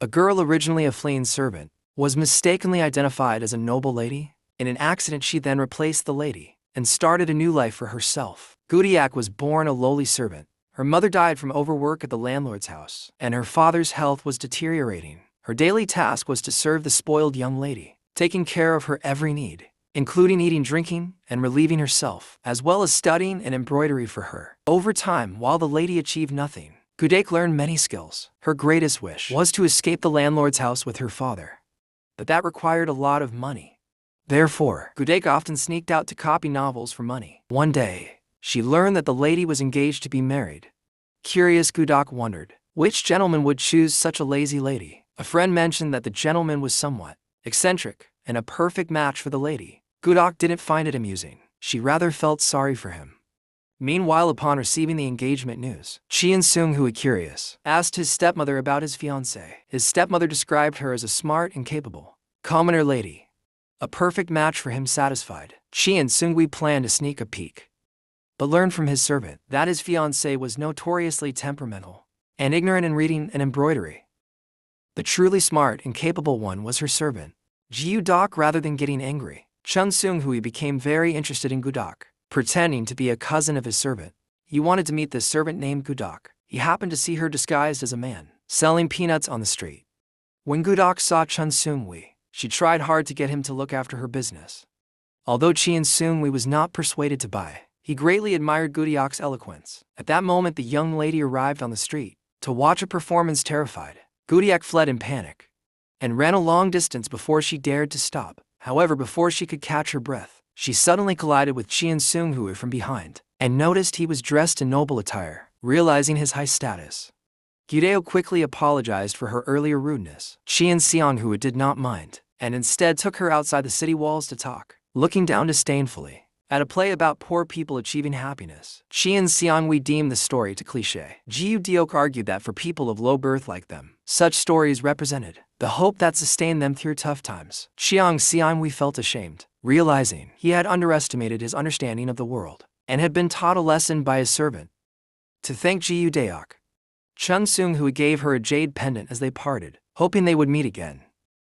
A girl originally a fleeing servant was mistakenly identified as a noble lady. In an accident she then replaced the lady and started a new life for herself. Gudiak was born a lowly servant. Her mother died from overwork at the landlord's house, and her father's health was deteriorating. Her daily task was to serve the spoiled young lady, taking care of her every need, including eating, drinking, and relieving herself, as well as studying and embroidery for her. Over time, while the lady achieved nothing, Gudek learned many skills. Her greatest wish was to escape the landlord's house with her father, but that required a lot of money. Therefore, Gudek often sneaked out to copy novels for money. One day, she learned that the lady was engaged to be married. Curious, Gudok wondered, which gentleman would choose such a lazy lady? A friend mentioned that the gentleman was somewhat eccentric and a perfect match for the lady. Gudok didn't find it amusing. She rather felt sorry for him. Meanwhile, upon receiving the engagement news, Chien Seung-hui, curious, asked his stepmother about his fiancée. His stepmother described her as a smart and capable commoner lady, a perfect match for him. Satisfied, Chien Seung-hui planned to sneak a peek, but learned from his servant that his fiancée was notoriously temperamental and ignorant in reading and embroidery. The truly smart and capable one was her servant, Jiu Dok. Rather than getting angry, Chun Seung-hui became very interested in Gudok. Pretending to be a cousin of his servant, he wanted to meet this servant named Gudok. He happened to see her disguised as a man, selling peanuts on the street. When Gudok saw Chun Seung-hui, she tried hard to get him to look after her business. Although Chien Seung-hui was not persuaded to buy, he greatly admired Gudok's eloquence. At that moment, the young lady arrived on the street to watch a performance. Terrified, Gudok fled in panic and ran a long distance before she dared to stop. However, before she could catch her breath, she suddenly collided with Chien Seung-hui from behind and noticed he was dressed in noble attire. Realizing his high status, Gudeo quickly apologized for her earlier rudeness. Chien Seung-hui did not mind and instead took her outside the city walls to talk. Looking down disdainfully at a play about poor people achieving happiness, Chien Seung-hui deemed the story too cliché. Jiu Diok argued that for people of low birth like them, such stories represented the hope that sustained them through tough times. Chiang Seung-hui felt ashamed, realizing he had underestimated his understanding of the world and had been taught a lesson by his servant. To thank Jiu Daok, Chun Seung-hui gave her a jade pendant as they parted, hoping they would meet again.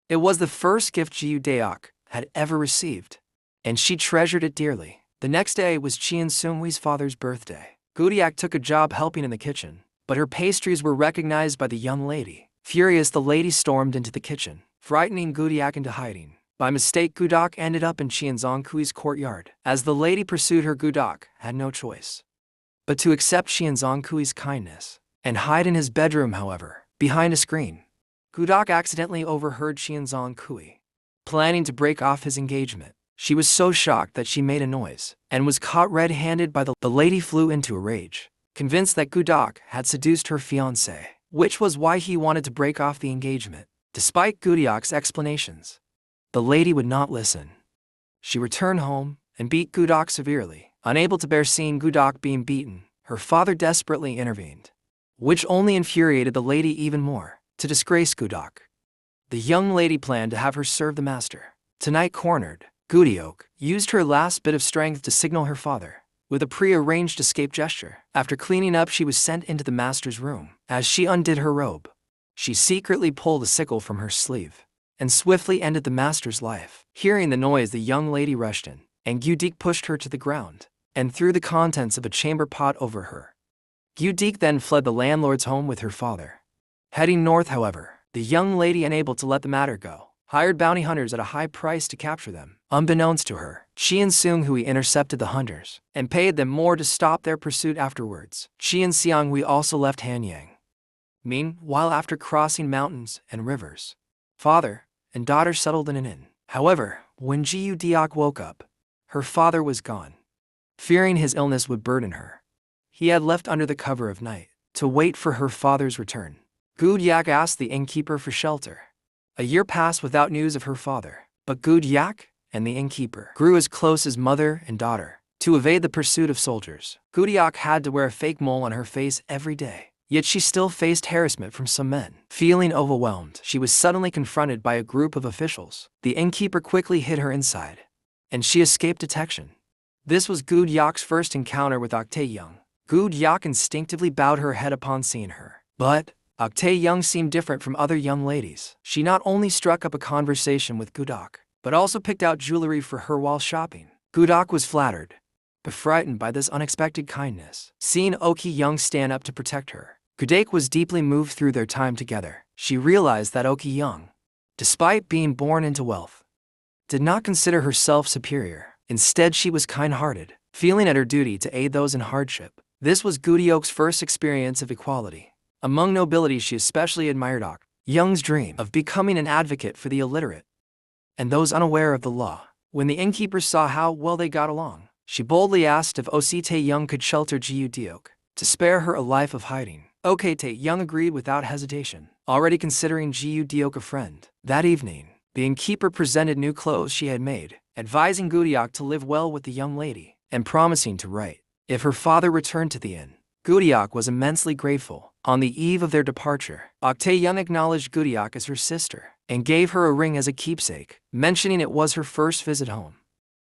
It was the first gift Jiu Daok had ever received, and she treasured it dearly. The next day was Chien Seung-hui's father's birthday. Gudiak took a job helping in the kitchen, but her pastries were recognized by the young lady. Furious, the lady stormed into the kitchen, frightening Gudiak into hiding. By mistake, Gudok ended up in Chien Seung-hui's courtyard. As the lady pursued her, Gudok had no choice but to accept Chien Seung-hui's kindness and hide in his bedroom. However, behind a screen, Gudok accidentally overheard Chien Seung-hui planning to break off his engagement. She was so shocked that she made a noise and was caught red-handed by the lady. Flew into a rage, convinced that Gudok had seduced her fiancé, which was why he wanted to break off the engagement. Despite Gudok's explanations, the lady would not listen. She returned home and beat Gudok severely. Unable to bear seeing Gudok being beaten, her father desperately intervened, which only infuriated the lady even more. To disgrace Gudok, the young lady planned to have her serve the master. Tonight, cornered, Gudiok used her last bit of strength to signal her father with a pre-arranged escape gesture. After cleaning up, she was sent into the master's room. As she undid her robe, she secretly pulled a sickle from her sleeve and swiftly ended the master's life. Hearing the noise, the young lady rushed in, and Gudik pushed her to the ground and threw the contents of a chamber pot over her. Gudik then fled the landlord's home with her father. Heading north, however, the young lady, unable to let the matter go, hired bounty hunters at a high price to capture them. Unbeknownst to her, Chien Seung-hui intercepted the hunters and paid them more to stop their pursuit afterwards. Chien Seung-hui also left Hanyang. Meanwhile, after crossing mountains and rivers, father and daughter settled in an inn. However, when Jiu Diok woke up, her father was gone. Fearing his illness would burden her, he had left under the cover of night to wait for her father's return. Gudyak asked the innkeeper for shelter. A year passed without news of her father, but Gudyak and the innkeeper grew as close as mother and daughter. To evade the pursuit of soldiers, Gudyak had to wear a fake mole on her face every day. Yet she still faced harassment from some men. Feeling overwhelmed, she was suddenly confronted by a group of officials. The innkeeper quickly hid her inside, and she escaped detection. This was Gudyak's first encounter with Octae Young. Gudyak instinctively bowed her head upon seeing her, but Ok Tae-young seemed different from other young ladies. She not only struck up a conversation with Gudok, but also picked out jewelry for her while shopping. Gudok was flattered, but frightened by this unexpected kindness. Seeing Ok Young stand up to protect her, Gudok was deeply moved through their time together. She realized that Ok Young, despite being born into wealth, did not consider herself superior. Instead, she was kind-hearted, feeling it her duty to aid those in hardship. This was Gudok's first experience of equality. Among nobility, she especially admired Ok Young's dream of becoming an advocate for the illiterate and those unaware of the law. When the innkeeper saw how well they got along, she boldly asked if Ok Tae-young could shelter Ji Deok to spare her a life of hiding. Ok Tae-young agreed without hesitation, already considering Ji Deok a friend. That evening, the innkeeper presented new clothes she had made, advising Gudok to live well with the young lady, and promising to write if her father returned to the inn. Gudok was immensely grateful. On the eve of their departure, Ok Tae-young acknowledged Gudok as her sister and gave her a ring as a keepsake, mentioning it was her first visit home.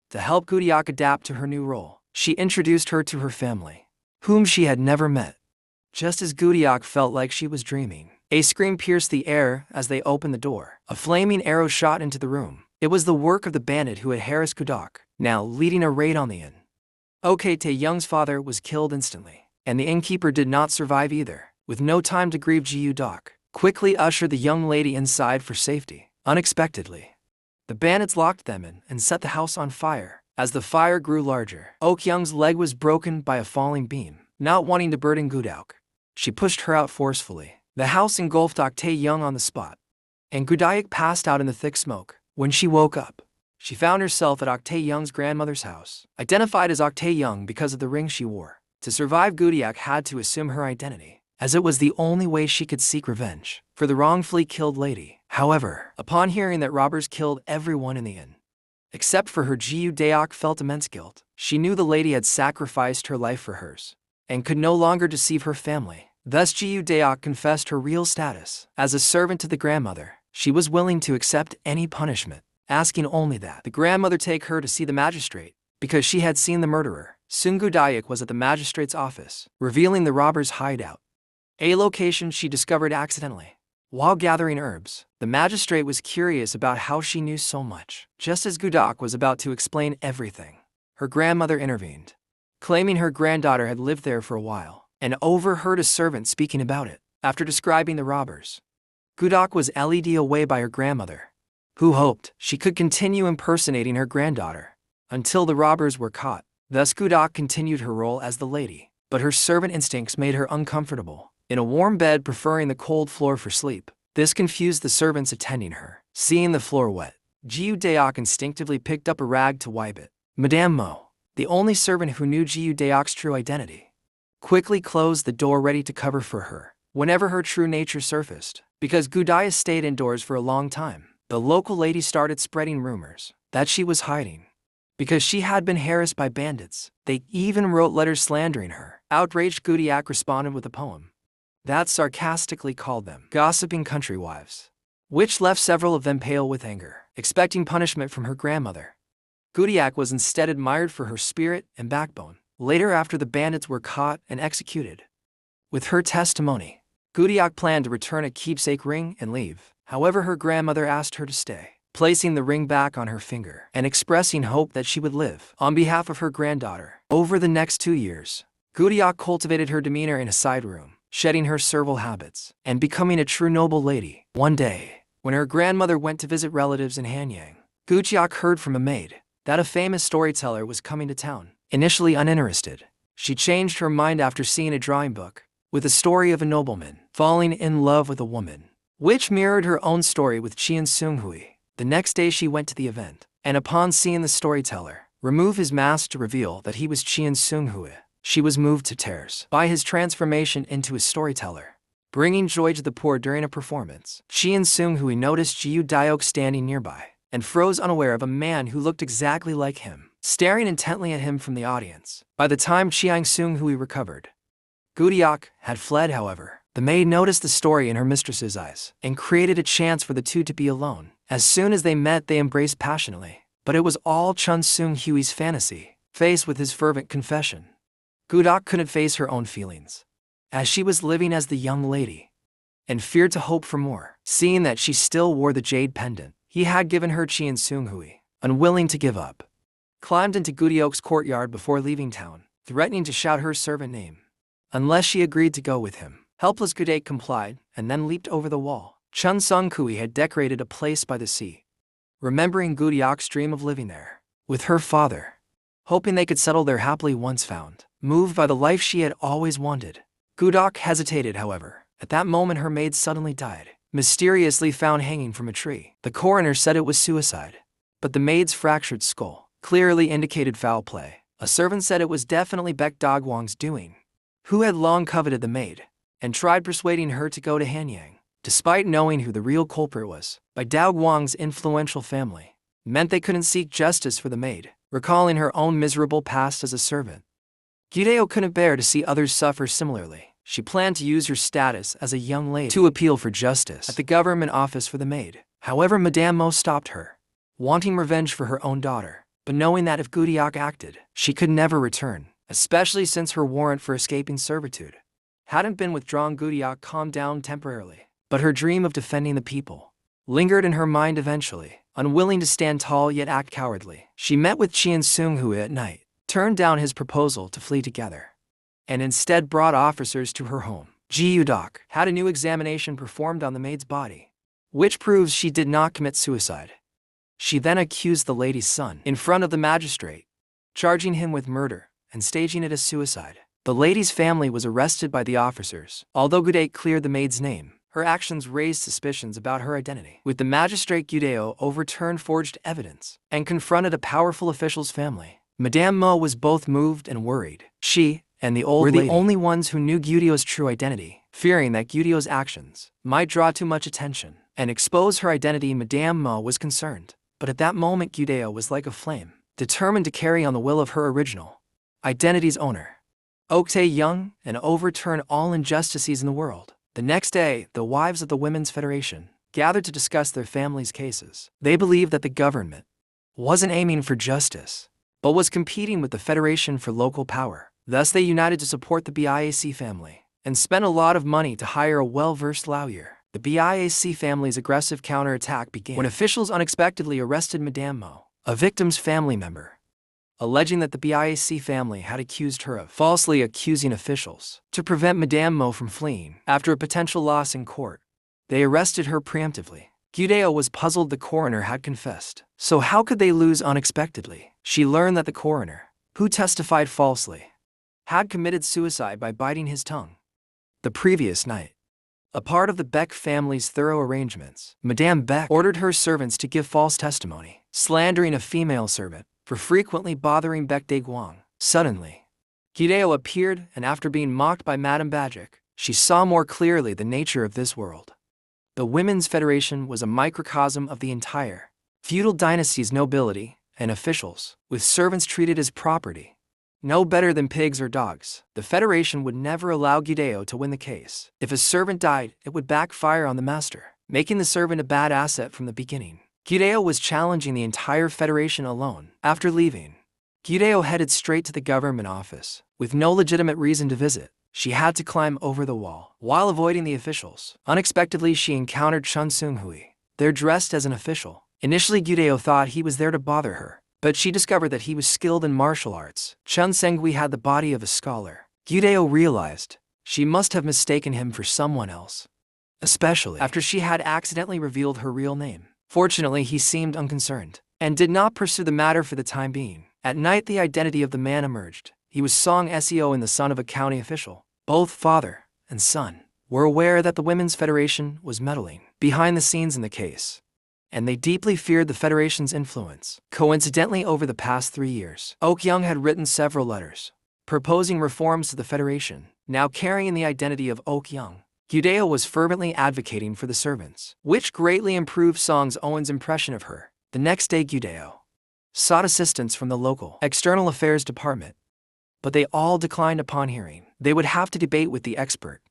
To help Gudok adapt to her new role, she introduced her to her family, whom she had never met. Just as Gudok felt like she was dreaming, a scream pierced the air as they opened the door. A flaming arrow shot into the room. It was the work of the bandit who had harassed Gudok, now leading a raid on the inn. Ok Tae-young's father was killed instantly, and the innkeeper did not survive either. With no time to grieve, Ji Deok quickly ushered the young lady inside for safety. Unexpectedly, the bandits locked them in and set the house on fire. As the fire grew larger, Ok Young's leg was broken by a falling beam. Not wanting to burden Gudok, she pushed her out forcefully. The house engulfed Ok Tae-young on the spot, and Gudok passed out in the thick smoke. When she woke up, she found herself at Ok Tae-young's grandmother's house, identified as Ok Tae-young because of the ring she wore. To survive, Gudok had to assume her identity, as it was the only way she could seek revenge for the wrongfully killed lady. However, upon hearing that robbers killed everyone in the inn, except for her, Ji Deok felt immense guilt. She knew the lady had sacrificed her life for hers, and could no longer deceive her family. Thus, Ji Deok confessed her real status. As a servant to the grandmother, she was willing to accept any punishment, asking only that the grandmother take her to see the magistrate, because she had seen the murderer. Soon Gudok was at the magistrate's office, revealing the robber's hideout, a location she discovered accidentally. While gathering herbs, the magistrate was curious about how she knew so much. Just as Gudok was about to explain everything, her grandmother intervened, claiming her granddaughter had lived there for a while, and overheard a servant speaking about it. After describing the robbers, Gudok was led away by her grandmother, who hoped she could continue impersonating her granddaughter until the robbers were caught. Thus, Gudok continued her role as the lady, but her servant instincts made her uncomfortable in a warm bed, preferring the cold floor for sleep. This confused the servants attending her. Seeing the floor wet, Ji Deok instinctively picked up a rag to wipe it. Madame Mo, the only servant who knew Ji Deok's true identity, quickly closed the door, ready to cover for her whenever her true nature surfaced. Because Gudok stayed indoors for a long time, the local lady started spreading rumors that she was hiding because she had been harassed by bandits. They even wrote letters slandering her. Outraged, Gudok responded with a poem that sarcastically called them gossiping country wives, which left several of them pale with anger. Expecting punishment from her grandmother, Gudok was instead admired for her spirit and backbone. Later, after the bandits were caught and executed, with her testimony, Gudok planned to return a keepsake ring and leave. However, her grandmother asked her to stay, placing the ring back on her finger and expressing hope that she would live on behalf of her granddaughter. Over the next 2 years, Gudok cultivated her demeanor in a side room, shedding her servile habits and becoming a true noble lady. One day, when her grandmother went to visit relatives in Hanyang, Gudok heard from a maid that a famous storyteller was coming to town. Initially uninterested, she changed her mind after seeing a drawing book with a story of a nobleman falling in love with a woman, which mirrored her own story with Chien Seung-hui. The next day, she went to the event, and upon seeing the storyteller remove his mask to reveal that he was Chien Seung-hui, she was moved to tears by his transformation into a storyteller, bringing joy to the poor. During a performance, Chien Seung-hui noticed Ji Deok standing nearby and froze, unaware of a man who looked exactly like him, staring intently at him from the audience. By the time Chien Seung-hui recovered, Gudok had fled. However, the maid noticed the story in her mistress's eyes and created a chance for the two to be alone. As soon as they met, they embraced passionately. But it was all Chun Seung-hui's fantasy. Faced with his fervent confession, Gudok couldn't face her own feelings, as she was living as the young lady and feared to hope for more. Seeing that she still wore the jade pendant he had given her, Chien Seung-hui, unwilling to give up, climbed into Gudok's courtyard before leaving town, threatening to shout her servant name unless she agreed to go with him. Helpless Gudok complied and then leaped over the wall. Chun Seung-hui had decorated a place by the sea, remembering Gudok's dream of living there with her father, hoping they could settle there happily once found. Moved by the life she had always wanted, Gudok hesitated, however. At that moment her maid suddenly died, mysteriously found hanging from a tree. The coroner said it was suicide, but the maid's fractured skull clearly indicated foul play. A servant said it was definitely Baek Dogwang's doing, who had long coveted the maid and tried persuading her to go to Hanyang, despite knowing who the real culprit was. By Dogwang's influential family meant they couldn't seek justice for the maid, recalling her own miserable past as a servant. Gudeo couldn't bear to see others suffer similarly. She planned to use her status as a young lady to appeal for justice at the government office for the maid. However, Madame Mo stopped her, wanting revenge for her own daughter, but knowing that if Gudok acted, she could never return, especially since her warrant for escaping servitude hadn't been withdrawn. Gudok calmed down temporarily, but her dream of defending the people lingered in her mind. Eventually, unwilling to stand tall yet act cowardly, she met with Chien Seung-hui at night, turned down his proposal to flee together, and instead brought officers to her home. Ji Udok had a new examination performed on the maid's body, which proves she did not commit suicide. She then accused the lady's son in front of the magistrate, charging him with murder and staging it as suicide. The lady's family was arrested by the officers. Although Gudok cleared the maid's name, her actions raised suspicions about her identity. With the magistrate, Gudeo overturned forged evidence and confronted a powerful official's family. Madame Mo was both moved and worried. She and the old lady were the only ones who knew Gudeo's true identity. Fearing that Gudeo's actions might draw too much attention and expose her identity, Madame Mo was concerned. But at that moment, Gudeo was like a flame, determined to carry on the will of her original identity's owner, Ok Tae-young, and overturn all injustices in the world. The next day, the wives of the Women's Federation gathered to discuss their families' cases. They believed that the government wasn't aiming for justice, but was competing with the Federation for local power. Thus, they united to support the BIAC family and spent a lot of money to hire a well-versed lawyer. The BIAC family's aggressive counterattack began when officials unexpectedly arrested Madame Mo, a victim's family member, alleging that the BIAC family had accused her of falsely accusing officials. To prevent Madame Mo from fleeing after a potential loss in court, they arrested her preemptively. Gudeo was puzzled. The coroner had confessed, so how could they lose unexpectedly? She learned that the coroner, who testified falsely, had committed suicide by biting his tongue the previous night. A part of the Baek family's thorough arrangements, Madame Baek ordered her servants to give false testimony, slandering a female servant for frequently bothering Baek Daegwang. Suddenly, Gudeo appeared, and after being mocked by Madame Bajik, she saw more clearly the nature of this world. The Women's Federation was a microcosm of the entire feudal dynasty's nobility and officials, with servants treated as property, no better than pigs or dogs. The Federation would never allow Gudeo to win the case. If a servant died, it would backfire on the master, making the servant a bad asset from the beginning. Gudeo was challenging the entire Federation alone. After leaving, Gudeo headed straight to the government office. With no legitimate reason to visit, she had to climb over the wall. While avoiding the officials, unexpectedly she encountered Chun Seung-hui. They're dressed as an official. Initially, Gudeo thought he was there to bother her, but she discovered that he was skilled in martial arts. Chun Seung-hui had the body of a scholar. Gudeo realized she must have mistaken him for someone else, especially after she had accidentally revealed her real name. Fortunately, he seemed unconcerned and did not pursue the matter for the time being. At night, the identity of the man emerged. He was Song Seo, and the son of a county official. Both father and son were aware that the Women's Federation was meddling behind the scenes in the case, and they deeply feared the Federation's influence. Coincidentally, over the past 3 years, Ok Young had written several letters proposing reforms to the Federation. Now carrying the identity of Ok Young, Gudeo was fervently advocating for the servants, which greatly improved Song Owen's impression of her. The next day, Gudeo sought assistance from the local External Affairs Department, but they all declined upon hearing they would have to debate with the expert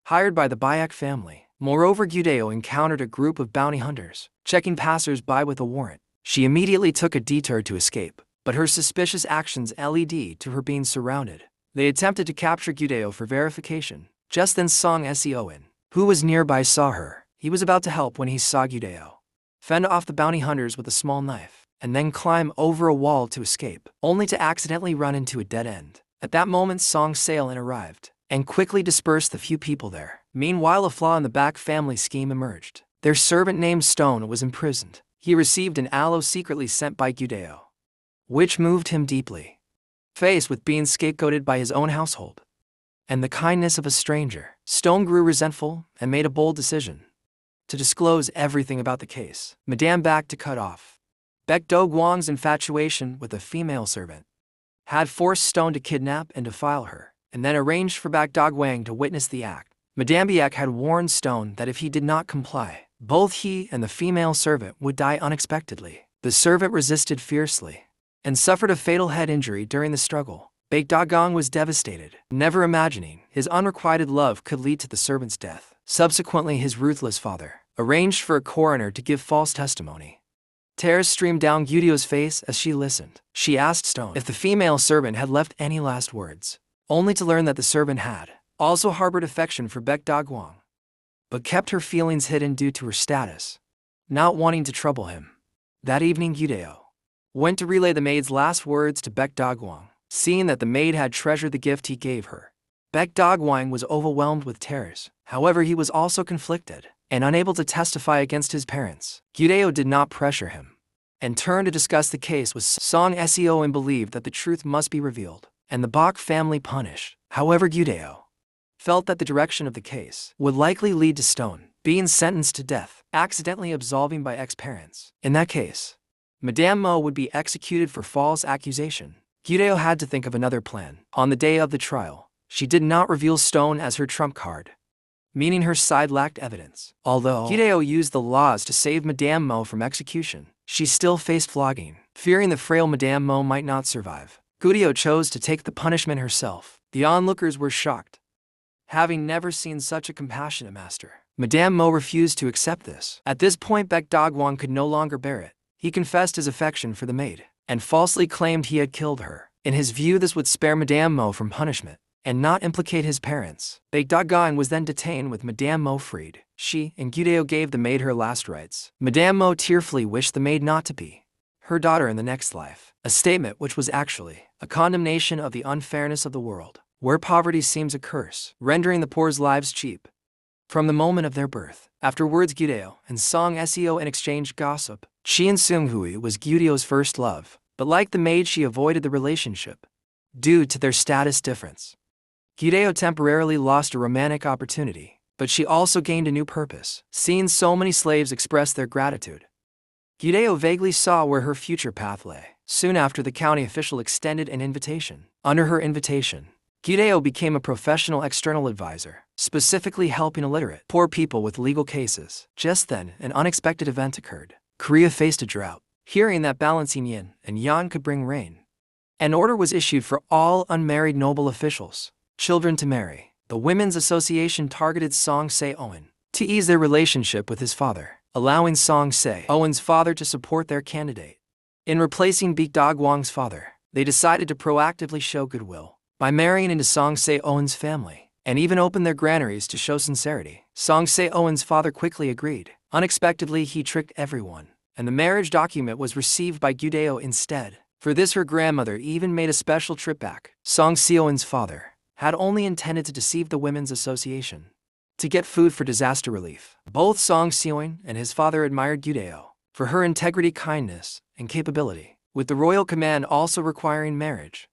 hired by the Baek family. Moreover, Gudeo encountered a group of bounty hunters checking passers-by with a warrant. She immediately took a detour to escape, but her suspicious actions led to her being surrounded. They attempted to capture Gudeo for verification. Just then, Song Seoin, who was nearby, saw her. He was about to help when he saw Gudeo fend off the bounty hunters with a small knife, and then climb over a wall to escape, only to accidentally run into a dead end. At that moment, Song Seolin arrived and quickly dispersed the few people there. Meanwhile, a flaw in the back family scheme emerged. Their servant named Stone was imprisoned. He received an aloe secretly sent by Gudeo, which moved him deeply. Faced with being scapegoated by his own household and the kindness of a stranger, Stone grew resentful and made a bold decision to disclose everything about the case. Madame Baek to cut off Baek Do-gwang's infatuation with a female servant, had forced Stone to kidnap and defile her, and then arranged for Baek Do-gwang to witness the act. Madame Baek had warned Stone that if he did not comply, both he and the female servant would die unexpectedly. The servant resisted fiercely and suffered a fatal head injury during the struggle. Baek Do-gwang was devastated, never imagining his unrequited love could lead to the servant's death. Subsequently, his ruthless father arranged for a coroner to give false testimony. Tears streamed down Gudeo's face as she listened. She asked Stone if the female servant had left any last words, only to learn that the servant had also harbored affection for Baek Do-gwang, but kept her feelings hidden due to her status, not wanting to trouble him. That evening, Gudeo went to relay the maid's last words to Baek Do-gwang. Seeing that the maid had treasured the gift he gave her, Baek Do-gwang was overwhelmed with tears. However, he was also conflicted and unable to testify against his parents. Gudeo did not pressure him and turned to discuss the case with Song Seo and believed that the truth must be revealed and the Baek family punished. However, Gudeo felt that the direction of the case would likely lead to Stone being sentenced to death, accidentally absolving by ex-parents. In that case, Madame Mo would be executed for false accusation. Gudeo had to think of another plan. On the day of the trial, she did not reveal Stone as her trump card, meaning her side lacked evidence. Although Gudeo used the laws to save Madame Mo from execution, she still faced flogging. Fearing the frail Madame Mo might not survive, Gudeo chose to take the punishment herself. The onlookers were shocked, having never seen such a compassionate master. Madame Mo refused to accept this. At this point, Baek Do-gwang could no longer bear it. He confessed his affection for the maid and falsely claimed he had killed her. In his view, this would spare Madame Mo from punishment and not implicate his parents. Baek Do-gwang was then detained with Madame Mo freed. She and Gudeo gave the maid her last rites. Madame Mo tearfully wished the maid not to be her daughter in the next life, a statement which was actually a condemnation of the unfairness of the world, where poverty seems a curse, rendering the poor's lives cheap from the moment of their birth. Afterwards, Gudeo and Song Seo exchanged gossip. Chien Seung-hui was Gudeo's first love, but like the maid, she avoided the relationship due to their status difference. Gudeo temporarily lost a romantic opportunity, but she also gained a new purpose. Seeing so many slaves express their gratitude, Gudeo vaguely saw where her future path lay. Soon after, the county official extended an invitation. Under her invitation, Gudeo became a professional external advisor, specifically helping illiterate poor people with legal cases. Just then, an unexpected event occurred. Korea faced a drought. Hearing that balancing yin and yang could bring rain, an order was issued for all unmarried noble officials, children to marry. The Women's Association targeted Song Se-owen to ease their relationship with his father, allowing Song Se-owen's father to support their candidate. In replacing Baek Do-gwang's father, they decided to proactively show goodwill by marrying into Song Se-owen's family, and even opened their granaries to show sincerity. Song Se-owen's father quickly agreed. Unexpectedly, he tricked everyone, and the marriage document was received by Gudeo instead. For this, her grandmother even made a special trip back. Song Se-owen's father had only intended to deceive the Women's Association to get food for disaster relief. Both Song Se-owen and his father admired Gudeo for her integrity, kindness, and capability, with the royal command also requiring marriage.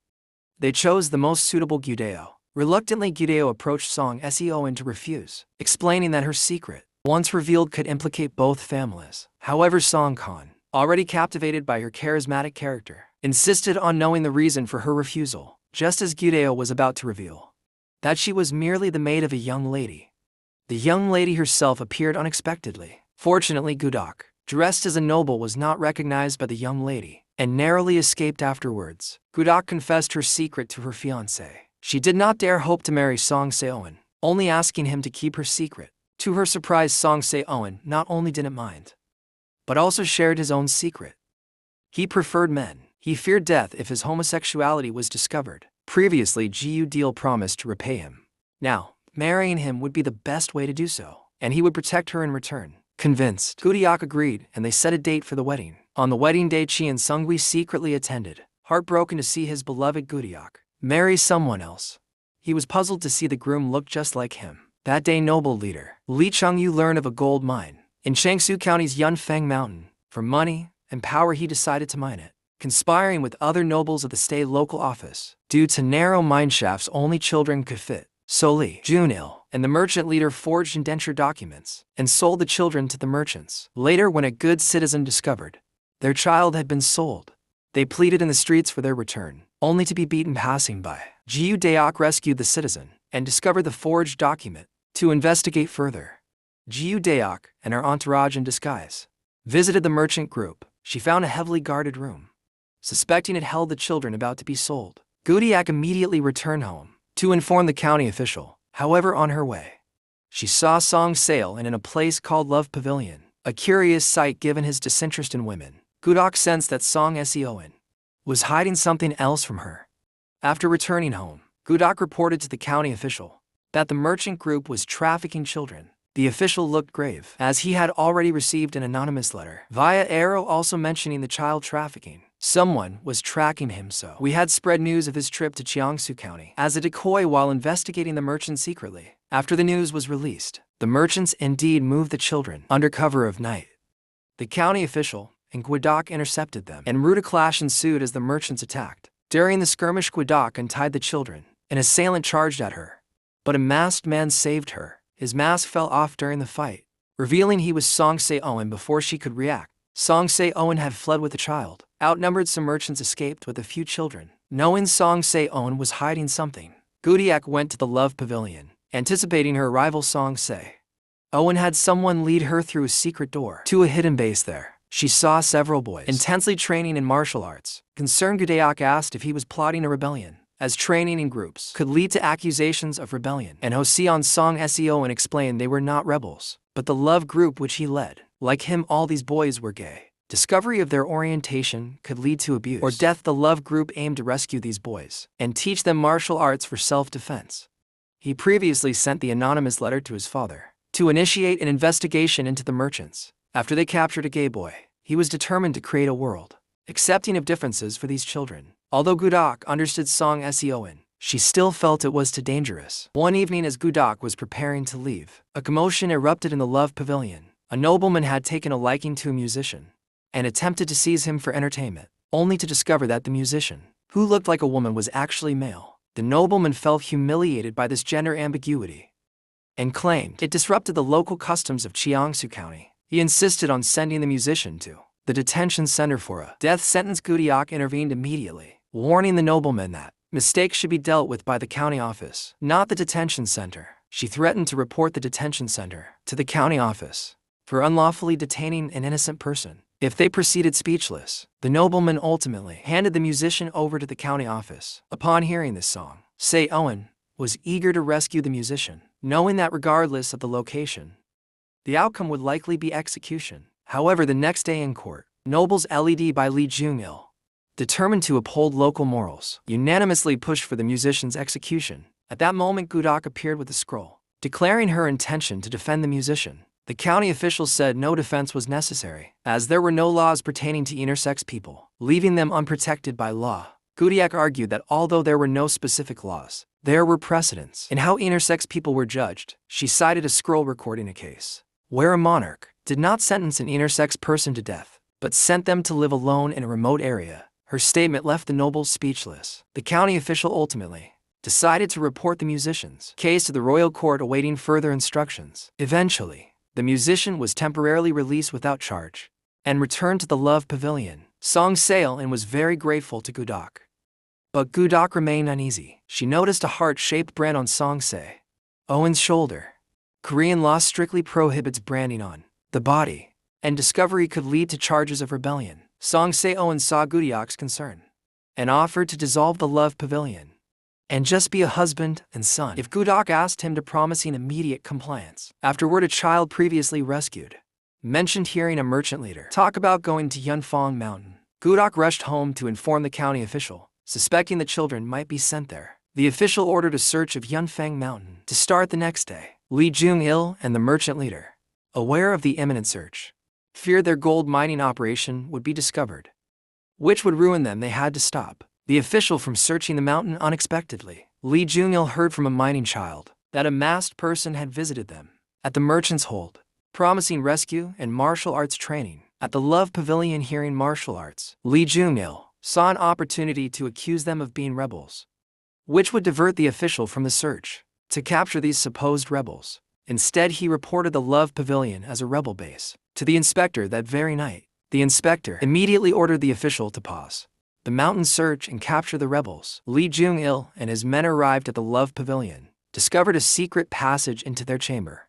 They chose the most suitable, Gudeo. Reluctantly, Gudeo approached Song Se-owen to refuse, explaining that her secret, once revealed, could implicate both families. However, Song Khan, already captivated by her charismatic character, insisted on knowing the reason for her refusal. Just as Gudeo was about to reveal that she was merely the maid of a young lady, the young lady herself appeared unexpectedly. Fortunately, Gudok, dressed as a noble, was not recognized by the young lady and narrowly escaped afterwards. Gudok confessed her secret to her fiancé. She did not dare hope to marry Song Se-owen, only asking him to keep her secret. To her surprise, Song Se-owen not only didn't mind, but also shared his own secret. He preferred men. He feared death if his homosexuality was discovered. Previously, Ji Udil promised to repay him. Now, marrying him would be the best way to do so, and he would protect her in return. Convinced, Gudyak agreed, and they set a date for the wedding. On the wedding day, Chi and Sungwi secretly attended, heartbroken to see his beloved Gudyak marry someone else. He was puzzled to see the groom look just like him. That day, noble leader Li Chengyu learned of a gold mine in Changshu County's Yunfeng Mountain. For money and power, he decided to mine it, conspiring with other nobles of the state local office. Due to narrow mine shafts only children could fit, So Li Junil and the merchant leader forged indenture documents and sold the children to the merchants. Later, when a good citizen discovered their child had been sold, they pleaded in the streets for their return, only to be beaten passing by. Jiu Daok rescued the citizen and discovered the forged document. To investigate further, Jiu Daok and her entourage in disguise visited the merchant group. She found a heavily guarded room, suspecting it held the children about to be sold. Gudyak immediately returned home to inform the county official. However, on her way, she saw Song Sail in a place called Love Pavilion, a curious sight given his disinterest in women. Gudok sensed that Song Seon was hiding something else from her. After returning home, Gudok reported to the county official that the merchant group was trafficking children. The official looked grave, as he had already received an anonymous letter via arrow also mentioning the child trafficking. Someone was tracking him, so we had spread news of his trip to Jiangsu County as a decoy while investigating the merchant secretly. After the news was released, the merchants indeed moved the children under cover of night. The county official and Gudok intercepted them, and rude clash ensued as the merchants attacked. During the skirmish, Gudok untied the children. An assailant charged at her, but a masked man saved her. His mask fell off during the fight, revealing he was Song Se-owen before she could react. Song Se-owen had fled with the child. Outnumbered, some merchants escaped with a few children. Knowing Song Se-owen was hiding something, Gudyak went to the Love Pavilion, anticipating her rival Song Se-owen had someone lead her through a secret door to a hidden base there. She saw several boys intensely training in martial arts. Concerned, Gudyak asked if he was plotting a rebellion, as training in groups could lead to accusations of rebellion. And Hoseon Song Seon explained they were not rebels, but the love group which he led. Like him, all these boys were gay. Discovery of their orientation could lead to abuse or death. The love group aimed to rescue these boys and teach them martial arts for self-defense. He previously sent the anonymous letter to his father to initiate an investigation into the merchants. After they captured a gay boy, he was determined to create a world accepting of differences for these children. Although Gudok understood Song Seon, she still felt it was too dangerous. One evening, as Gudok was preparing to leave, a commotion erupted in the Love Pavilion. A nobleman had taken a liking to a musician and attempted to seize him for entertainment, only to discover that the musician, who looked like a woman, was actually male. The nobleman felt humiliated by this gender ambiguity and claimed it disrupted the local customs of Jiangsu County. He insisted on sending the musician to the detention center for a death sentence. Gudyak intervened immediately, warning the nobleman that mistakes should be dealt with by the county office, not the detention center. She threatened to report the detention center to the county office for unlawfully detaining an innocent person. If they proceeded speechless, the nobleman ultimately handed the musician over to the county office. Upon hearing this, Song Se-owen was eager to rescue the musician, knowing that regardless of the location, the outcome would likely be execution. However, the next day in court, nobles led by Li Junil, determined to uphold local morals, unanimously pushed for the musician's execution. At that moment, Gudok appeared with a scroll, declaring her intention to defend the musician. The county officials said no defense was necessary, as there were no laws pertaining to intersex people, leaving them unprotected by law. Gudyak argued that although there were no specific laws, there were precedents in how intersex people were judged. She cited a scroll recording a case where a monarch did not sentence an intersex person to death, but sent them to live alone in a remote area. Her statement left the nobles speechless. The county official ultimately decided to report the musician's case to the royal court, awaiting further instructions. Eventually, the musician was temporarily released without charge and returned to the Love Pavilion. Song Se-owen was very grateful to Gudok, but Gudok remained uneasy. She noticed a heart-shaped brand on Song Se-owen's shoulder. Korean law strictly prohibits branding on the body, and discovery could lead to charges of rebellion. Song Se-owen saw Gudyak's concern and offered to dissolve the Love Pavilion and just be a husband and son if Gudok asked him to, promising immediate compliance. Afterward, a child previously rescued mentioned hearing a merchant leader talk about going to Yunfeng Mountain. Gudok rushed home to inform the county official, suspecting the children might be sent there. The official ordered a search of Yunfeng Mountain to start the next day. Li Jung-il and the merchant leader, aware of the imminent search, feared their gold mining operation would be discovered, which would ruin them. They had to stop the official from searching the mountain unexpectedly. Li Jung-il heard from a mining child that a masked person had visited them at the merchant's hold, promising rescue and martial arts training. At the Love Pavilion hearing martial arts, Li Jung-il saw an opportunity to accuse them of being rebels, which would divert the official from the search to capture these supposed rebels. Instead, he reported the Love Pavilion as a rebel base to the inspector that very night. The inspector immediately ordered the official to pause the mountain search and capture the rebels. Li Jung-il and his men arrived at the Love Pavilion, discovered a secret passage into their chamber.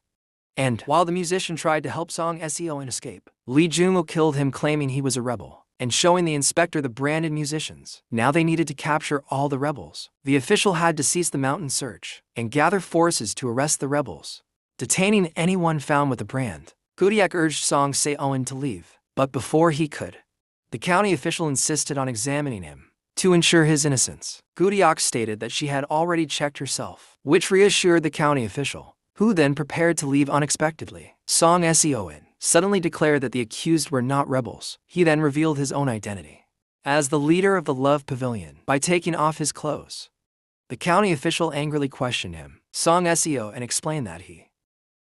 And while the musician tried to help Song Seo escape, Li Jung-il killed him, claiming he was a rebel, and showing the inspector the branded musicians. Now they needed to capture all the rebels. The official had to cease the mountain search and gather forces to arrest the rebels, detaining anyone found with the brand. Gudiak urged Song Se-owen to leave, but before he could, the county official insisted on examining him to ensure his innocence. Gudiak stated that she had already checked herself, which reassured the county official, who then prepared to leave unexpectedly. Song Se-owen suddenly declared that the accused were not rebels. He then revealed his own identity as the leader of the Love Pavilion by taking off his clothes. The county official angrily questioned him. Song Se-owen explained that he,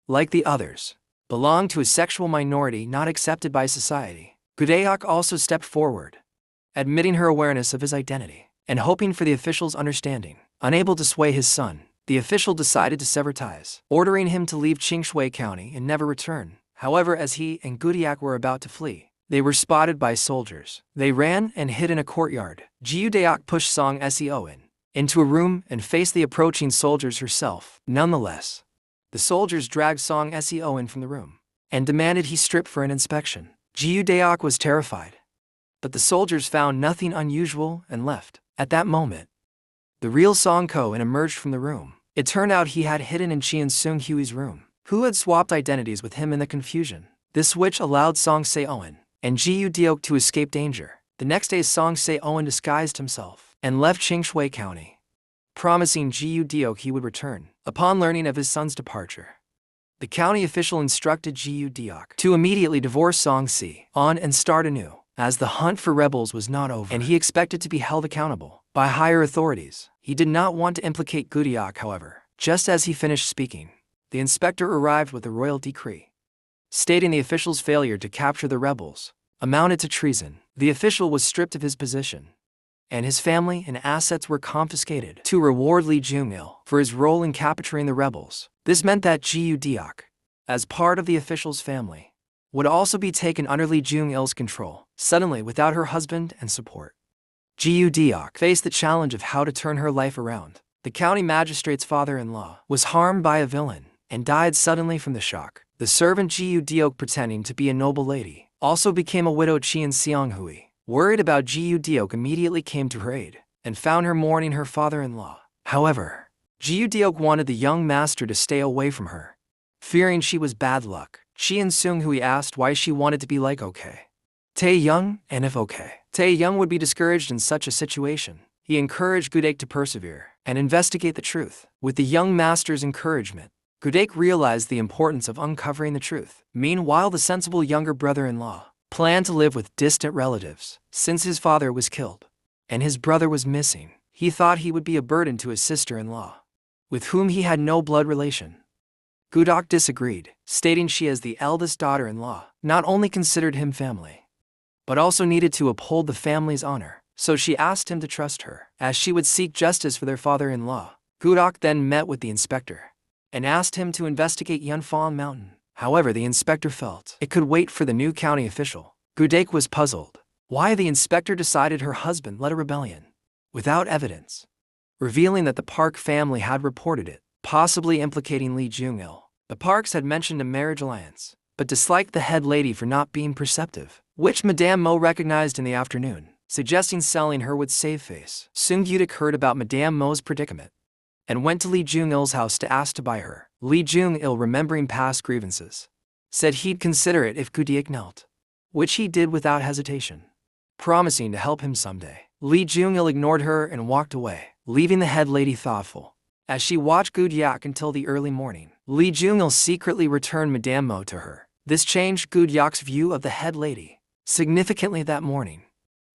like the others, belonged to a sexual minority not accepted by society. Gudayak also stepped forward, admitting her awareness of his identity and hoping for the official's understanding. Unable to sway his son, the official decided to sever ties, ordering him to leave Qingshui County and never return. However, as he and Gudiak were about to flee, they were spotted by soldiers. They ran and hid in a courtyard. Jiudayak pushed Song Se-owen into a room and faced the approaching soldiers herself. Nonetheless, the soldiers dragged Song Se-owen from the room and demanded he strip for an inspection. Jiudayak was terrified, but the soldiers found nothing unusual and left. At that moment, the real Song Ko-in emerged from the room. It turned out he had hidden in Qian Seung-hui's room, who had swapped identities with him in the confusion. This switch allowed Song Se-owen and Jiudayak to escape danger. The next day, Song Se-owen disguised himself and left Qingshui County, promising Jiudayak he would return. Upon learning of his son's departure, the county official instructed Jiudayak to immediately divorce Song Se-owen and start anew, as the hunt for rebels was not over and he expected to be held accountable by higher authorities. He did not want to implicate Gudiak, however. Just as he finished speaking, the inspector arrived with a royal decree, stating the official's failure to capture the rebels amounted to treason. The official was stripped of his position, and his family and assets were confiscated to reward Li Jung-il for his role in capturing the rebels. This meant that Jiudayak, as part of the official's family, would also be taken under Li Jung-il's control. Suddenly, without her husband and support, Jiudayak faced the challenge of how to turn her life around. The county magistrate's father-in-law was harmed by a villain and died suddenly from the shock. The servant Jiudayak, pretending to be a noble lady, also became a widow. Qian Seung-hui, worried about Jiudayak, immediately came to her aid and found her mourning her father-in-law. However, Jiudayak wanted the young master to stay away from her, fearing she was bad luck. Qian Seung-hui asked why she wanted to be like Tae-young, and if Tae-young would be discouraged in such a situation. He encouraged Gudaik to persevere and investigate the truth. With the young master's encouragement, Gudaik realized the importance of uncovering the truth. Meanwhile, the sensible younger brother-in-law planned to live with distant relatives. Since his father was killed and his brother was missing, he thought he would be a burden to his sister-in-law, with whom he had no blood relation. Gudak disagreed, stating she, as the eldest daughter-in-law, not only considered him family, but also needed to uphold the family's honor. So she asked him to trust her, as she would seek justice for their father-in-law. Gudak then met with the inspector and asked him to investigate Yunfang Mountain. However, the inspector felt it could wait for the new county official. Gudak was puzzled why the inspector decided her husband led a rebellion without evidence, revealing that the Park family had reported it, possibly implicating Li Jung-il. The Parks had mentioned a marriage alliance, but disliked the head lady for not being perceptive, which Madame Mo recognized in the afternoon, suggesting selling her would save face. Sung Gudak heard about Madame Mo's predicament and went to Li Jung-il's house to ask to buy her. Li Jung-il, remembering past grievances, said he'd consider it if Gudak knelt, which he did without hesitation, promising to help him someday. Lee Jung-il ignored her and walked away, leaving the head lady thoughtful. As she watched Gudyak until the early morning, Lee Jung-il secretly returned Madame Mo to her. This changed Gudyak's view of the head lady. Significantly that morning,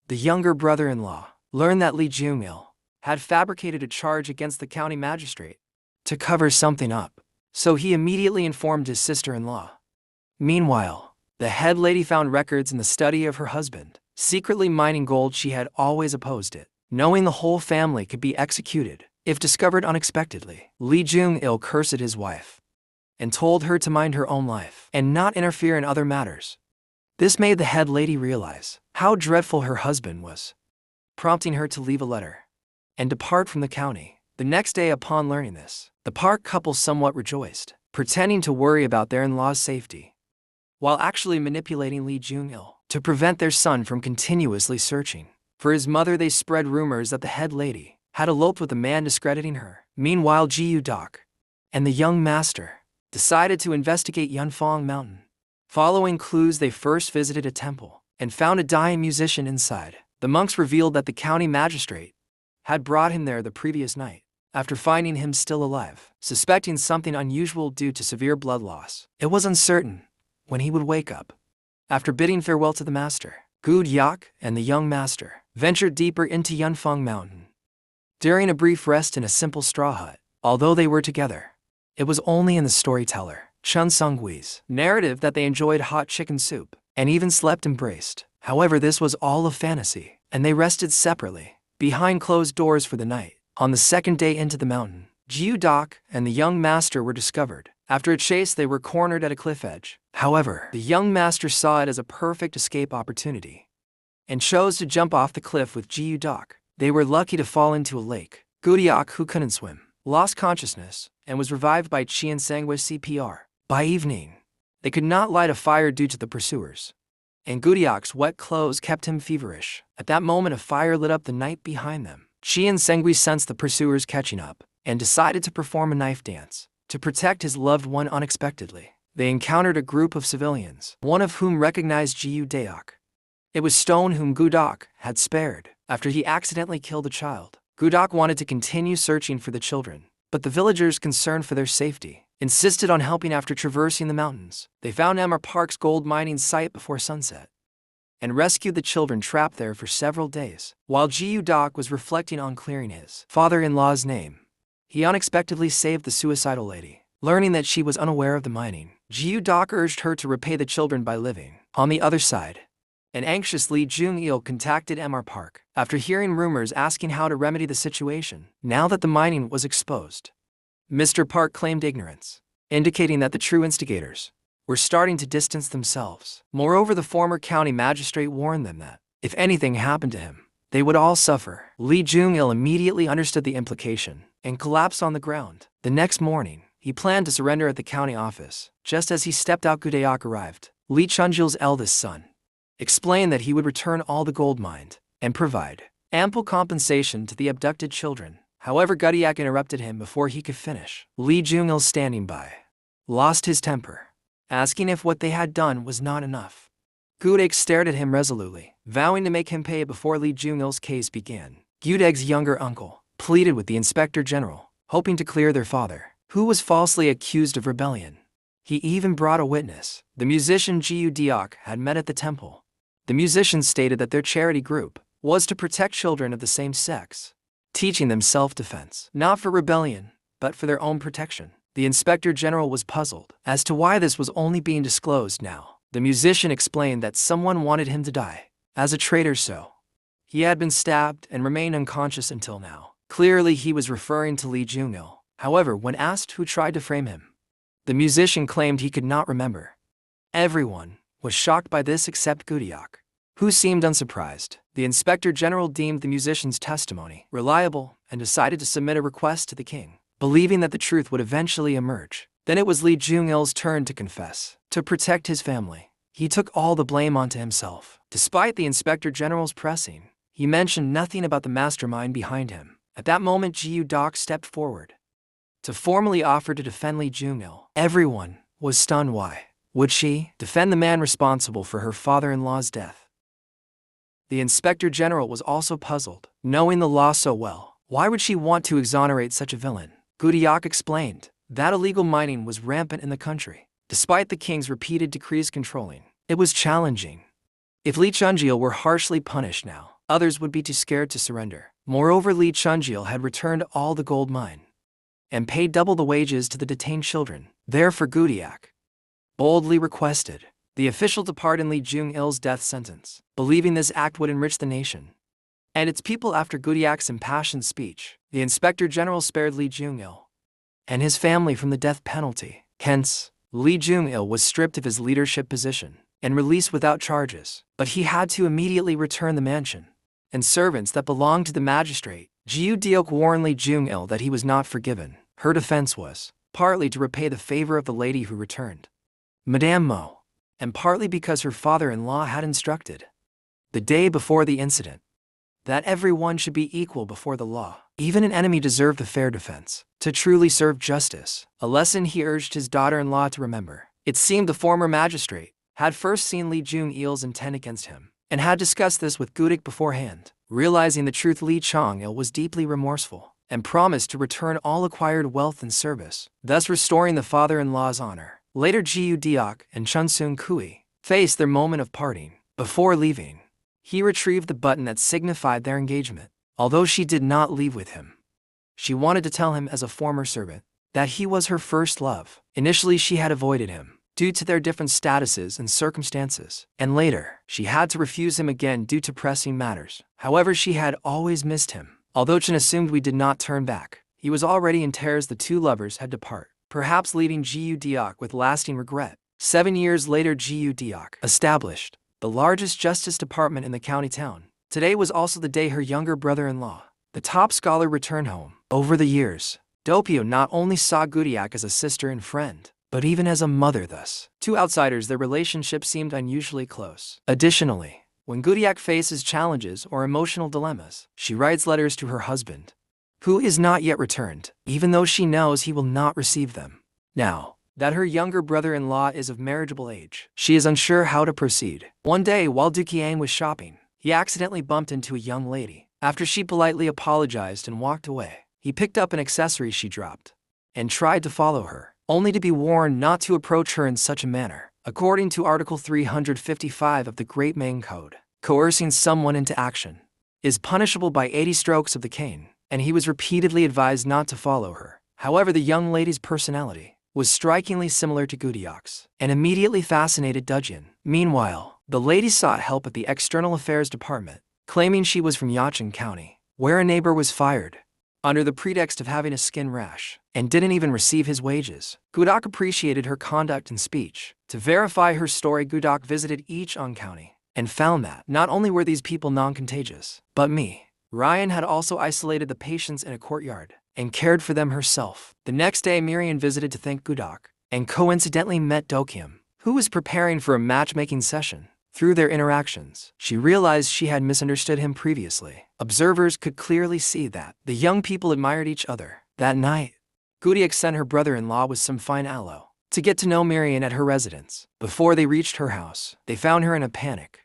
the younger brother-in-law learned that Lee Jung-il had fabricated a charge against the county magistrate to cover something up, so he immediately informed his sister-in-law. Meanwhile, the head lady found records in the study of her husband, secretly mining gold. She had always opposed it, knowing the whole family could be executed if discovered unexpectedly. Lee Jung-il cursed his wife and told her to mind her own life and not interfere in other matters. This made the head lady realize how dreadful her husband was, prompting her to leave a letter and depart from the county. The next day upon learning this, the Park couple somewhat rejoiced, pretending to worry about their in-law's safety, while actually manipulating Lee Jung-il to prevent their son from continuously searching for his mother. They spread rumors that the head lady had eloped with a man, discrediting her. Meanwhile, Gyu-dak and the young master decided to investigate Yunfang Mountain. Following clues, they first visited a temple and found a dying musician inside. The monks revealed that the county magistrate had brought him there the previous night, after finding him still alive, suspecting something unusual due to severe blood loss. It was uncertain when he would wake up. After bidding farewell to the master, Gudyak and the young master ventured deeper into Yunfang Mountain. During a brief rest in a simple straw hut, although they were together, it was only in the storyteller Chun Sung-gui's narrative that they enjoyed hot chicken soup and even slept embraced. However, this was all a fantasy, and they rested separately behind closed doors for the night. On the second day into the mountain, Gyu-dak and the young master were discovered. After a chase, they were cornered at a cliff edge. However, the young master saw it as a perfect escape opportunity and chose to jump off the cliff with Gyu-dak. They were lucky to fall into a lake. Gudyak, who couldn't swim, lost consciousness and was revived by Chien Sang-gui's CPR. By evening, they could not light a fire due to the pursuers, and Gudyak's wet clothes kept him feverish. At that moment, a fire lit up the night behind them. Chien Sang-gui sensed the pursuers catching up and decided to perform a knife dance to protect his loved one. Unexpectedly, they encountered a group of civilians, one of whom recognized Gyu-dak. It was Stone, whom Gudyak had spared after he accidentally killed a child. Gudyak wanted to continue searching for the children, but the villagers, concerned for their safety, insisted on helping. After traversing the mountains, they found Emmer Park's gold mining site before sunset and rescued the children trapped there for several days. While Gyu-dak was reflecting on clearing his father-in-law's name, he unexpectedly saved the suicidal lady. Learning that she was unaware of the mining, Gyu-dak urged her to repay the children by living on the other side. An anxious Lee Jung-il contacted Emmer Park after hearing rumors asking how to remedy the situation. Now that the mining was exposed, Mr. Park claimed ignorance, indicating that the true instigators were starting to distance themselves. Moreover, the former county magistrate warned them that if anything happened to him, they would all suffer. Lee Jung-il immediately understood the implication and collapsed on the ground. The next morning, he planned to surrender at the county office. Just as he stepped out, Gudyak arrived. Lee Chunjil's eldest son explained that he would return all the gold mined and provide ample compensation to the abducted children. However, Gudyak interrupted him before he could finish. Lee Jung-il, standing by, lost his temper, asking if what they had done was not enough. Gudyak stared at him resolutely, vowing to make him pay before Lee Jung-il's case began. Gudak's younger uncle pleaded with the inspector general, hoping to clear their father, who was falsely accused of rebellion. He even brought a witness. The musician Gyu-dak had met at the temple. The musician stated that their charity group was to protect children of the same sex, teaching them self-defense, not for rebellion, but for their own protection. The inspector general was puzzled as to why this was only being disclosed now. The musician explained that someone wanted him to die as a traitor, so he had been stabbed and remained unconscious until now. Clearly, he was referring to Lee Jung-il. However, when asked who tried to frame him, the musician claimed he could not remember. Everyone was shocked by this except Gudyak, who seemed unsurprised. The inspector general deemed the musician's testimony reliable and decided to submit a request to the king, believing that the truth would eventually emerge. Then it was Lee Jung-il's turn to confess. To protect his family, he took all the blame onto himself. Despite the inspector general's pressing, he mentioned nothing about the mastermind behind him. At that moment, Gyu-dak stepped forward to formally offer to defend Lee Jung-il. Everyone was stunned. Why would she defend the man responsible for her father-in-law's death? The inspector general was also puzzled. Knowing the law so well, why would she want to exonerate such a villain? Gudyak explained that illegal mining was rampant in the country. Despite the king's repeated decrees controlling, it was challenging. If Li Chunjil were harshly punished now, others would be too scared to surrender. Moreover, Li Chunjil had returned all the gold mine and paid double the wages to the detained children. Therefore, Gudyak boldly requested the official to pardon Li Jung-il's death sentence, believing this act would enrich the nation and its people. After Gudyak's impassioned speech, the inspector general spared Li Jung-il and his family from the death penalty. Hence, Li Jung-il was stripped of his leadership position and released without charges, but he had to immediately return the mansion and servants that belonged to the magistrate. Jiu Deok warned Li Jung-il that he was not forgiven. Her defense was partly to repay the favor of the lady who returned, Madame Mo, and partly because her father-in-law had instructed, the day before the incident, that everyone should be equal before the law. Even an enemy deserved a fair defense to truly serve justice, a lesson he urged his daughter-in-law to remember. It seemed the former magistrate had first seen Li Jung-il's intent against him and had discussed this with Gudyak beforehand. Realizing the truth, Li Chong-il was deeply remorseful and promised to return all acquired wealth and service, thus restoring the father-in-law's honor. Later, Jiu Deok and Chun Sung Kui faced their moment of parting. Before leaving, he retrieved the button that signified their engagement. Although she did not leave with him, she wanted to tell him as a former servant that he was her first love. Initially, she had avoided him due to their different statuses and circumstances, and later, she had to refuse him again due to pressing matters. However, she had always missed him. Although Chen assumed we did not turn back, he was already in tears. The two lovers had departed, perhaps leaving Jiu Deok with lasting regret. 7 years later, Jiu Deok established the largest justice department in the county town. Today was also the day her younger brother-in-law, the top scholar, returned home. Over the years, Doppio not only saw Gudyak as a sister and friend, but even as a mother. Thus, to outsiders, their relationship seemed unusually close. Additionally, when Gudyak faces challenges or emotional dilemmas, she writes letters to her husband, who is not yet returned, even though she knows he will not receive them. Now that her younger brother-in-law is of marriageable age, she is unsure how to proceed. One day, while Duqiang was shopping, he accidentally bumped into a young lady. After she politely apologized and walked away, he picked up an accessory she dropped and tried to follow her, only to be warned not to approach her in such a manner. According to Article 355 of the Great Ming Code, coercing someone into action is punishable by 80 strokes of the cane, and he was repeatedly advised not to follow her. However, the young lady's personality was strikingly similar to Gudyak's and immediately fascinated Dujin. Meanwhile, the lady sought help at the External Affairs Department, claiming she was from Yacheng County, where a neighbor was fired under the pretext of having a skin rash and didn't even receive his wages. Gudyak appreciated her conduct and speech. To verify her story, Gudyak visited Yicheng County and found that not only were these people non-contagious, but Ryan had also isolated the patients in a courtyard and cared for them herself. The next day, Miriam visited to thank Gudyak and coincidentally met Dokium, who was preparing for a matchmaking session. Through their interactions, she realized she had misunderstood him previously. Observers could clearly see that the young people admired each other. That night, Gudyak sent her brother-in-law with some fine aloe to get to know Miriam at her residence. Before they reached her house, they found her in a panic,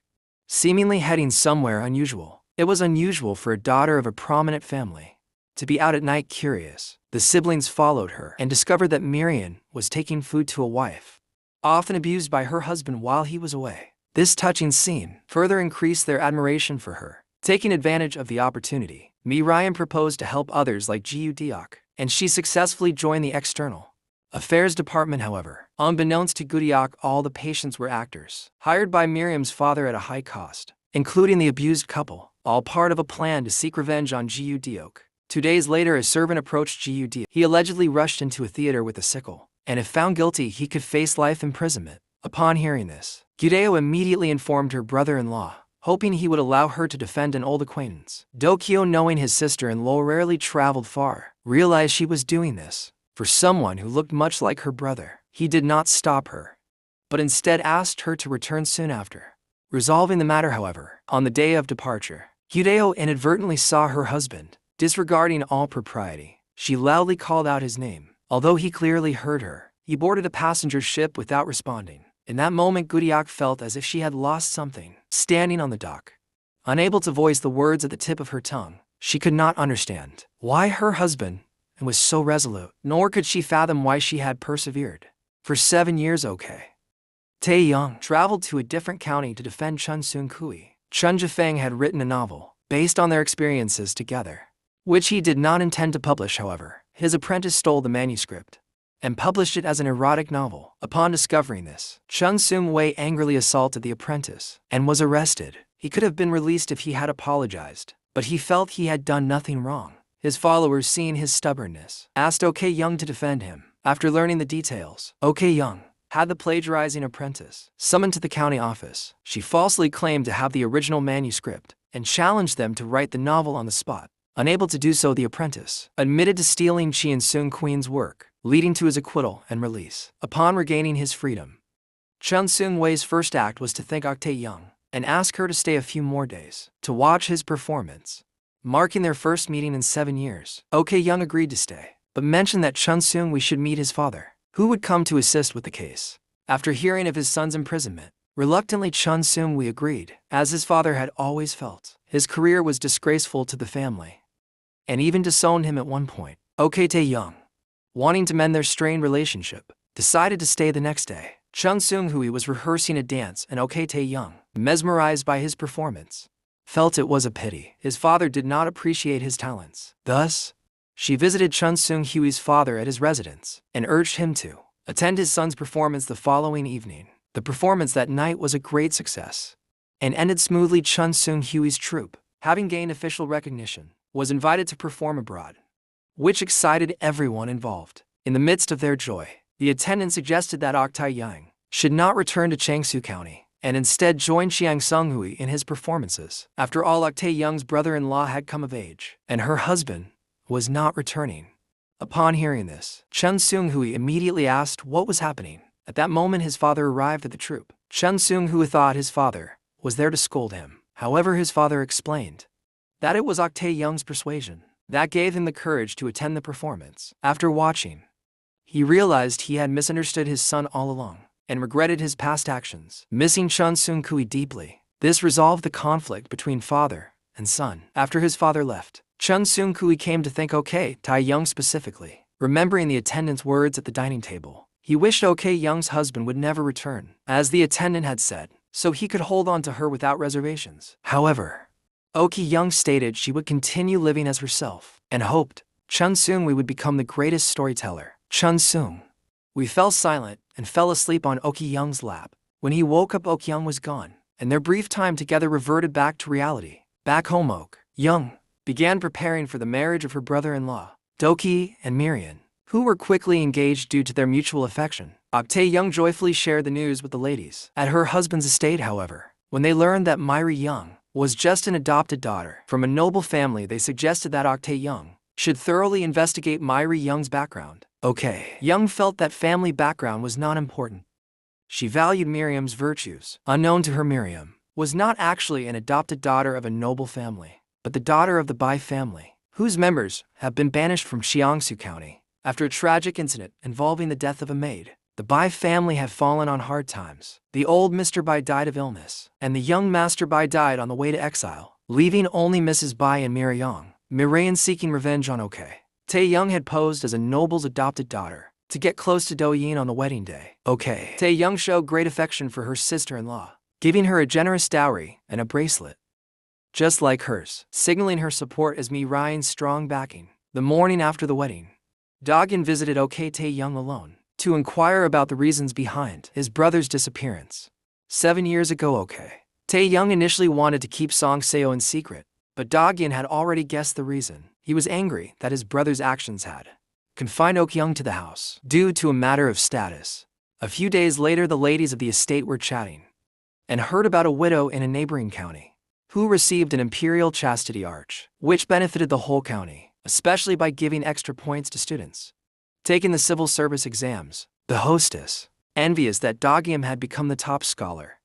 seemingly heading somewhere unusual. It was unusual for a daughter of a prominent family to be out at night curious. The siblings followed her and discovered that Miriam was taking food to a wife, often abused by her husband while he was away. This touching scene further increased their admiration for her. Taking advantage of the opportunity, Ryan proposed to help others like Jiu Deok, and she successfully joined the External Affairs Department. However, unbeknownst to Gudyak, all the patients were actors, hired by Miriam's father at a high cost, including the abused couple, all part of a plan to seek revenge on Jiu Deok. 2 days later, a servant approached Jiu Deok. He allegedly rushed into a theater with a sickle, and if found guilty, he could face life imprisonment. Upon hearing this, Gudeo immediately informed her brother-in-law, hoping he would allow her to defend an old acquaintance. Dokyo, knowing his sister-in-law rarely traveled far, realized she was doing this for someone who looked much like her brother. He did not stop her, but instead asked her to return soon after. Resolving the matter, however, on the day of departure, Gudeo inadvertently saw her husband. Disregarding all propriety, she loudly called out his name. Although he clearly heard her, he boarded a passenger ship without responding. In that moment, Gudyak felt as if she had lost something. Standing on the dock, Unable to voice the words at the tip of her tongue, she could not understand why her husband was so resolute, nor could she fathom why she had persevered. For 7 years, Tae-young traveled to a different county to defend Chun Seung-hui. Chun Jifeng had written a novel based on their experiences together, which he did not intend to publish. However, his apprentice stole the manuscript and published it as an erotic novel. Upon discovering this, Chun Seung-hui angrily assaulted the apprentice and was arrested. He could have been released if he had apologized, but he felt he had done nothing wrong. His followers, seeing his stubbornness, asked Ok-young to defend him. After learning the details, Ok-young had the plagiarizing apprentice summoned to the county office. She falsely claimed to have the original manuscript and challenged them to write the novel on the spot. Unable to do so, the apprentice admitted to stealing Chun Seung-hui's work, leading to his acquittal and release. Upon regaining his freedom, Chun Seung-hui's first act was to thank Ok Tae-young and ask her to stay a few more days to watch his performance. Marking their first meeting in 7 years, Ok Young agreed to stay, but mentioned that Chun Seung-hui should meet his father, who would come to assist with the case. After hearing of his son's imprisonment, reluctantly Chun Seung-hui agreed, as his father had always felt his career was disgraceful to the family, and even disowned him at one point. Ok Tae-young, wanting to mend their strained relationship, decided to stay the next day. Chun Seung-hui was rehearsing a dance, and Ok Tae-young, mesmerized by his performance, felt it was a pity his father did not appreciate his talents. Thus, she visited Chun Seung-hui's father at his residence and urged him to attend his son's performance the following evening. The performance that night was a great success and ended smoothly. Chun Seung-hui's troupe, having gained official recognition, was invited to perform abroad, which excited everyone involved. In the midst of their joy, the attendant suggested that Ok Tae-young should not return to Changsu County and instead join Chiang Seung-hui in his performances. After all, Ok Tae-young's brother-in-law had come of age, and her husband was not returning. Upon hearing this, Chun Seung-hui immediately asked what was happening. At that moment, his father arrived at the troupe. Chun Seung-hui thought his father was there to scold him. However, his father explained that it was Ok Tae-young's persuasion that gave him the courage to attend the performance. After watching, he realized he had misunderstood his son all along and regretted his past actions. Missing Chun Seung-hui deeply, this resolved the conflict between father and son. After his father left, Chun Seung-hui came to thank Ok Tae-young specifically. Remembering the attendant's words at the dining table, he wished Ok Young's husband would never return, as the attendant had said, so he could hold on to her without reservations. However, Ok Young stated she would continue living as herself and hoped Chun Seung-hui would become the greatest storyteller. Chun Seung-hui fell silent and fell asleep on Ok Young's lap. When he woke up, Ok Young was gone, and their brief time together reverted back to reality. Back home, Ok Young began preparing for the marriage of her brother-in-law, Do-ki and Miriam, who were quickly engaged due to their mutual affection. Ok Tae-young joyfully shared the news with the ladies at her husband's estate. However, when they learned that Myri Young was just an adopted daughter from a noble family, they suggested that Ok Tae-young should thoroughly investigate Myri Young's background. Ok Young felt that family background was not important. She valued Miriam's virtues. Unknown to her, Miriam was not actually an adopted daughter of a noble family, but the daughter of the Bai family, whose members have been banished from Jiangsu County after a tragic incident involving the death of a maid. The Bai family have fallen on hard times. The old Mr. Bai died of illness, and the young Master Bai died on the way to exile, leaving only Mrs. Bai and Miriam. Miriam, seeking revenge on Ok Tae-young, had posed as a noble's adopted daughter to get close to Do-yin on the wedding day. Ok Tae-young showed great affection for her sister-in-law, giving her a generous dowry and a bracelet just like hers, signaling her support as Miriam's strong backing. The morning after the wedding, Do-yin visited Ok Tae-young alone to inquire about the reasons behind his brother's disappearance. 7 years ago, Ok Tae-young initially wanted to keep Song Seo in secret, but Do-yin had already guessed the reason. He was angry that his brother's actions had confined Ok Young to the house due to a matter of status. A few days later, the ladies of the estate were chatting and heard about a widow in a neighboring county who received an imperial chastity arch, which benefited the whole county, especially by giving extra points to students taking the civil service exams. The hostess, envious that Do-yin had become the top scholar,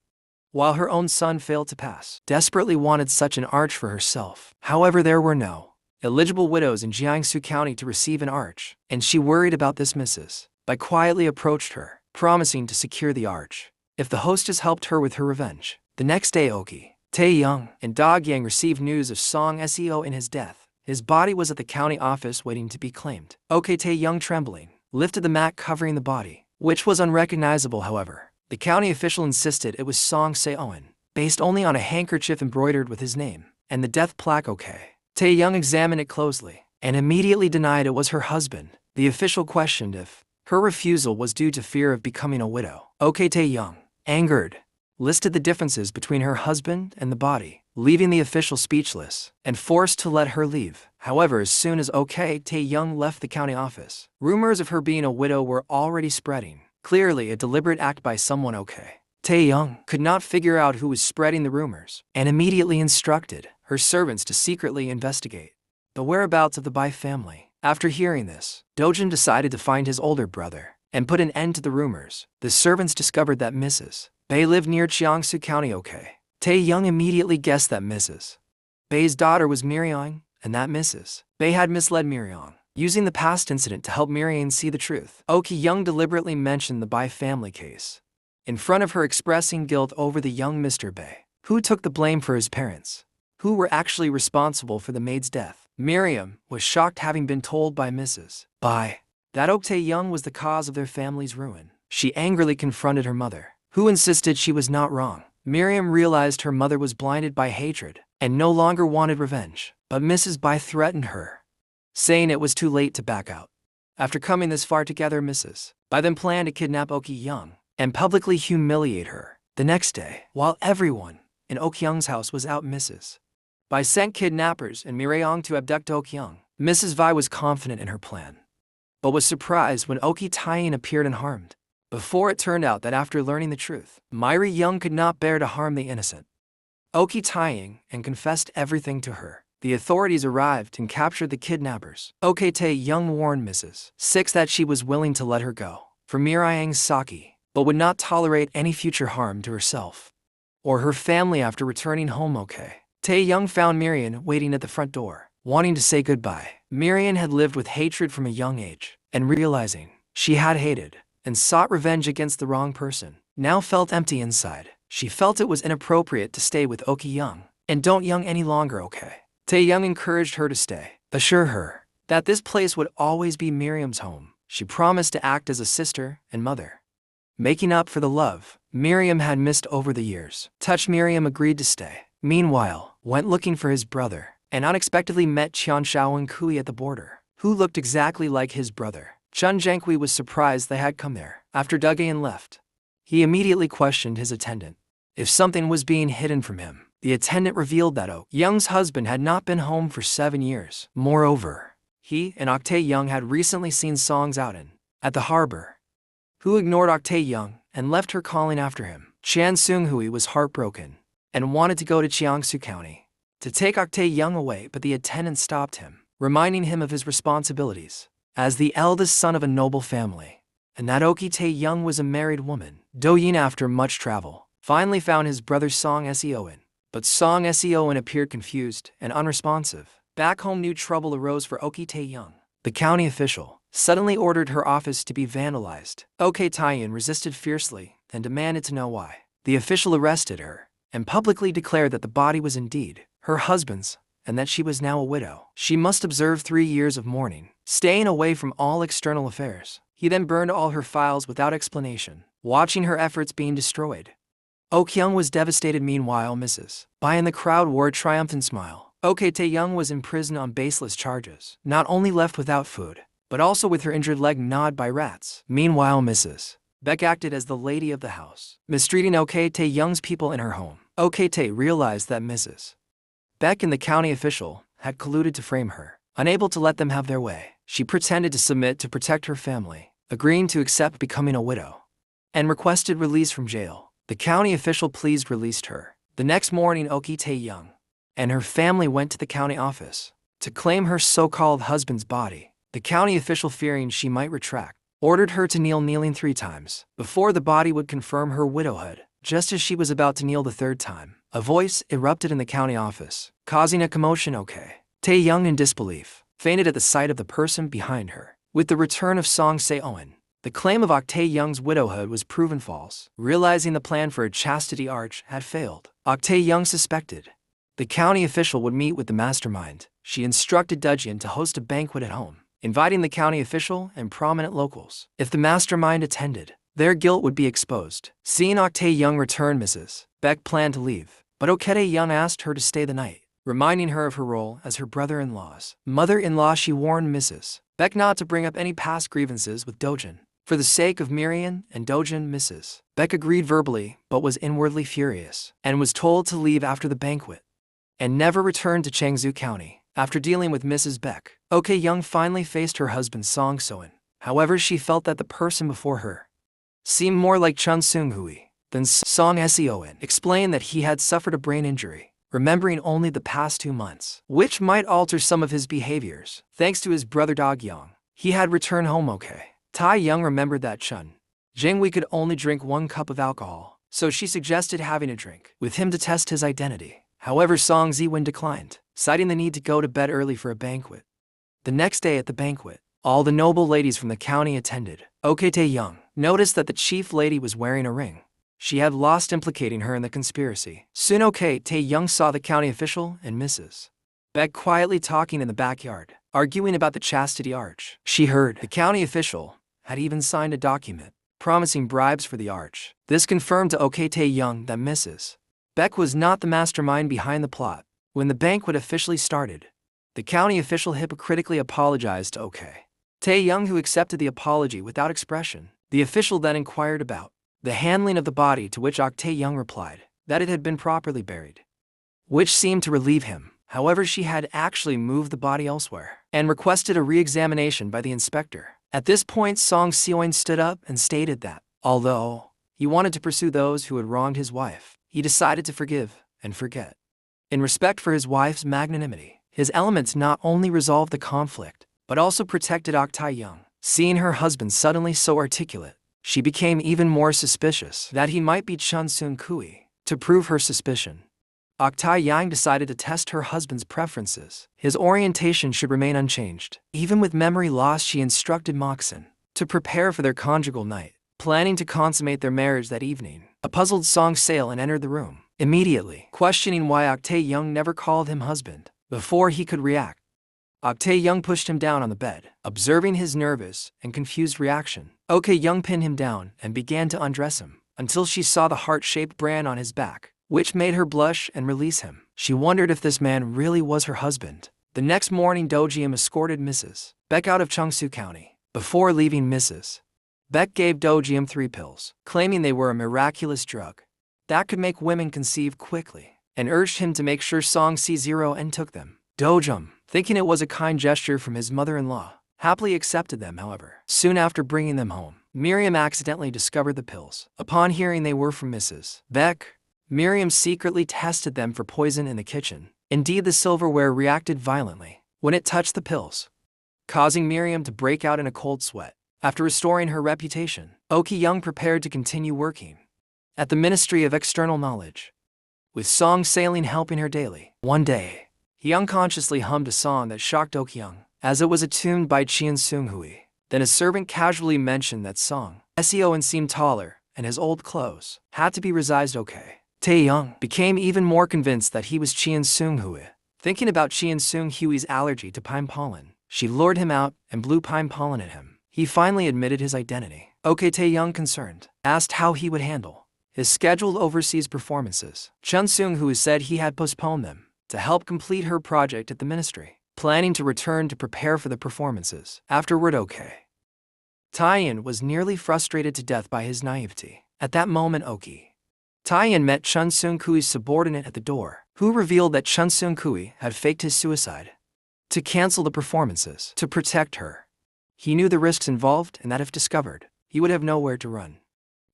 while her own son failed to pass, desperately wanted such an arch for herself. However, there were no eligible widows in Jiangsu County to receive an arch, and she worried about this. Mrs. Bai quietly approached her, promising to secure the arch if the hostess helped her with her revenge. The next day, Ok Tae-young and Dog-yang received news of Song Seo in his death. His body was at the county office waiting to be claimed. OK Tae-young, trembling, lifted the mat covering the body, which was unrecognizable. However, the county official insisted it was Song Se-oen, based only on a handkerchief embroidered with his name and the death plaque. OK Tae-young examined it closely and immediately denied it was her husband. The official questioned if her refusal was due to fear of becoming a widow. OK Tae-young, angered, listed the differences between her husband and the body, leaving the official speechless and forced to let her leave. However, as soon as OK Tae-young left the county office, rumors of her being a widow were already spreading. Clearly a deliberate act by someone. OK Tae-young could not figure out who was spreading the rumors and immediately instructed her servants to secretly investigate the whereabouts of the Bai family. After hearing this, Dojin decided to find his older brother and put an end to the rumors. The servants discovered that Mrs. Bai lived near Cheongsu County. OK Tae-young immediately guessed that Mrs. Bai's daughter was Miriam and that Mrs. Bai had misled Miriam, using the past incident to help Miriam see the truth. OK Young deliberately mentioned the Bai family case in front of her, expressing guilt over the young Mr. Bai, who took the blame for his parents, who were actually responsible for the maid's death. Miriam was shocked, having been told by Mrs. Bai that Ok Tae-young was the cause of their family's ruin. She angrily confronted her mother, who insisted she was not wrong. Miriam realized her mother was blinded by hatred and no longer wanted revenge, but Mrs. Bai threatened her, saying it was too late to back out. After coming this far together, Mrs. Bai then planned to kidnap Ok Young and publicly humiliate her. The next day, while everyone in Ok Young's house was out, Mrs. Bai sent kidnappers and Miriam to abduct Ok Young. Mrs. Bai was confident in her plan, but was surprised when Ok Tae-in appeared unharmed. Before it turned out that after learning the truth, Myri Young could not bear to harm the innocent Ok Tae-in and confessed everything to her. The authorities arrived and captured the kidnappers. Ok Tae-young warned Mrs. Six that she was willing to let her go for Miriam's sake, but would not tolerate any future harm to herself or her family. After returning home, Ok Tae-young found Miriam waiting at the front door, wanting to say goodbye. Miriam had lived with hatred from a young age, and realizing she had hated and sought revenge against the wrong person, now felt empty inside. She felt it was inappropriate to stay with Ok Young and don't Young any longer. Ok Tae-young encouraged her to stay, assure her that this place would always be Miriam's home. She promised to act as a sister and mother, making up for the love Miriam had missed over the years. Touched, Miriam agreed to stay. Meanwhile, went looking for his brother and unexpectedly met Cheon Shaoen Kui at the border, who looked exactly like his brother. Chun Jankui was surprised they had come there. After Duggan left, he immediately questioned his attendant if something was being hidden from him. The attendant revealed that Ok Young's husband had not been home for 7 years. Moreover, he and Ok Tae-young had recently seen Songs Ouden at the harbor, who ignored Ok Tae-young and left her calling after him. Chan Seung-hui was heartbroken and wanted to go to Cheongsu County to take Ok Tae-young away, but the attendant stopped him, reminding him of his responsibilities as the eldest son of a noble family, and that Ok Tae-young was a married woman. Do-yin, after much travel, finally found his brother Song Seoen, but Song Seoen appeared confused and unresponsive. Back home, new trouble arose for Ok Tae-young. The county official suddenly ordered her office to be vandalized. Ok Tae-in resisted fiercely and demanded to know why. The official arrested her and publicly declared that the body was indeed her husband's and that she was now a widow. She must observe 3 years of mourning, staying away from all external affairs. He then burned all her files without explanation, watching her efforts being destroyed. Ok Young was devastated. Meanwhile, Mrs. Bai in the crowd wore a triumphant smile. Ok Tae-young was in prison on baseless charges, not only left without food, but also with her injured leg gnawed by rats. Meanwhile, Mrs. Beck acted as the lady of the house, mistreating Ok Tae-young's people in her home. Ok Tae realized that Mrs. Beck and the county official had colluded to frame her. Unable to let them have their way, she pretended to submit to protect her family, agreeing to accept becoming a widow, and requested release from jail. The county official pleased released her. The next morning, Ok Tae-young and her family went to the county office to claim her so-called husband's body. The county official, fearing she might retract, ordered her to kneel, kneeling 3 times before the body would confirm her widowhood. Just as she was about to kneel the 3rd time, a voice erupted in the county office, causing a commotion. Ok Tae-young, in disbelief, fainted at the sight of the person behind her. With the return of Song Se-oen, The claim of Ok Tae-young's widowhood was proven false. Realizing the plan for a chastity arch had failed, Ok Tae-young suspected the county official would meet with the mastermind. She instructed Dojin to host a banquet at home, inviting the county official and prominent locals. If the mastermind attended, their guilt would be exposed. Seeing Ok Tae-young return, Mrs. Beck planned to leave, but Ok Tae-young asked her to stay the night, reminding her of her role as her brother-in-law's mother-in-law. She warned Mrs. Beck not to bring up any past grievances with Dojin. For the sake of Miriam and Dojin, Mrs. Beck agreed verbally but was inwardly furious, and was told to leave after the banquet and never return to Changzhou County. After dealing with Mrs. Beck, Ok Young finally faced her husband Song So-in. However, she felt that the person before her seemed more like Chun Seung-hui than Song Seon. Explained that he had suffered a brain injury, remembering only the past 2 months, which might alter some of his behaviors. Thanks to his brother Dog Young, he had returned home okay. Tai Young remembered that Chun Jinghui could only drink 1 cup of alcohol, so she suggested having a drink with him to test his identity. However, Song Ziwen declined, citing the need to go to bed early for a banquet. The next day at the banquet, all the noble ladies from the county attended. Ok Tae-young noticed that the chief lady was wearing a ring she had lost, implicating her in the conspiracy. Soon Ok Tae-young saw the county official and Mrs. Beck quietly talking in the backyard, arguing about the chastity arch. She heard the county official had even signed a document promising bribes for the arch. This confirmed to Ok Tae-young that Mrs. Beck was not the mastermind behind the plot. When the banquet officially started, the county official hypocritically apologized to Ok Tae-young, who accepted the apology without expression. The official then inquired about the handling of the body, to which Ok Tae-young replied that it had been properly buried, which seemed to relieve him. However, she had actually moved the body elsewhere and requested a re-examination by the inspector. At this point, Song Seon stood up and stated that, although he wanted to pursue those who had wronged his wife, he decided to forgive and forget. In respect for his wife's magnanimity, his elements not only resolved the conflict, but also protected Ok Tae-young. Seeing her husband suddenly so articulate, she became even more suspicious that he might be Chun Seung-hui. To prove her suspicion, Ok Tae-young decided to test her husband's preferences. His orientation should remain unchanged. Even with memory loss, she instructed Moxon to prepare for their conjugal night, planning to consummate their marriage that evening. A puzzled Song Seol entered the room, immediately questioning why Ok Tae-young never called him husband. Before he could react, Ok Tae-young pushed him down on the bed. Observing his nervous and confused reaction, Ok Young pinned him down and began to undress him until she saw the heart-shaped brand on his back, which made her blush and release him. She wondered if this man really was her husband. The next morning, Do Jiam escorted Mrs. Beck out of Chungsu County. Before leaving, Mrs. Beck gave Do Jiam 3 pills, claiming they were a miraculous drug that could make women conceive quickly, and urged him to make sure Song C0N took them. Do Jiam, thinking it was a kind gesture from his mother-in-law, happily accepted them. However, soon after bringing them home, Miriam accidentally discovered the pills. Upon hearing they were from Mrs. Beck, Miriam secretly tested them for poison in the kitchen. Indeed, the silverware reacted violently when it touched the pills, causing Miriam to break out in a cold sweat. After restoring her reputation, Ok Young prepared to continue working at the Ministry of External Knowledge, with Song Seon helping her daily. One day, he unconsciously hummed a song that shocked Ok Young, as it was attuned by Chun Seung-hui. Then a servant casually mentioned that Song Seon seemed taller, and his old clothes had to be resized. Ok Tae-young became even more convinced that he was Chun Seung-hui. Thinking about Chun Seung-hui's allergy to pine pollen, she lured him out and blew pine pollen at him. He finally admitted his identity. Ok Tae-young, concerned, asked how he would handle his scheduled overseas performances. Chun Seung-hui said he had postponed them to help complete her project at the ministry, planning to return to prepare for the performances. Afterward, Ok Tae-in was nearly frustrated to death by his naivety. At that moment, Ok Tae-in met Chun Seung-hui's subordinate at the door, who revealed that Chun Seung-hui had faked his suicide to cancel the performances to protect her. He knew the risks involved and that if discovered, he would have nowhere to run.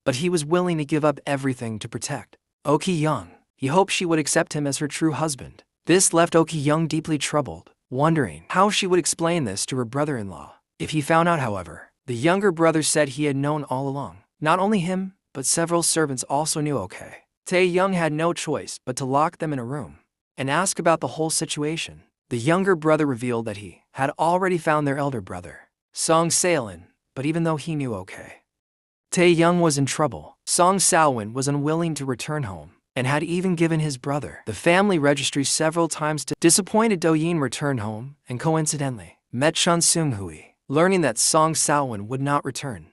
But he was willing to give up everything to protect Ok Young. He hoped she would accept him as her true husband. This left Ok Young deeply troubled, wondering how she would explain this to her brother-in-law. If he found out, however, the younger brother said he had known all along. Not only him, but several servants also knew. Ok Tae-young had no choice but to lock them in a room and ask about the whole situation. The younger brother revealed that he had already found their elder brother, Song Seon, but even though he knew Tae-young was in trouble, Song Salwin was unwilling to return home and had even given his brother the family registry several times to disappointed Do-yin returned home and coincidentally met Chun Seung-hui, learning that Song Salwin would not return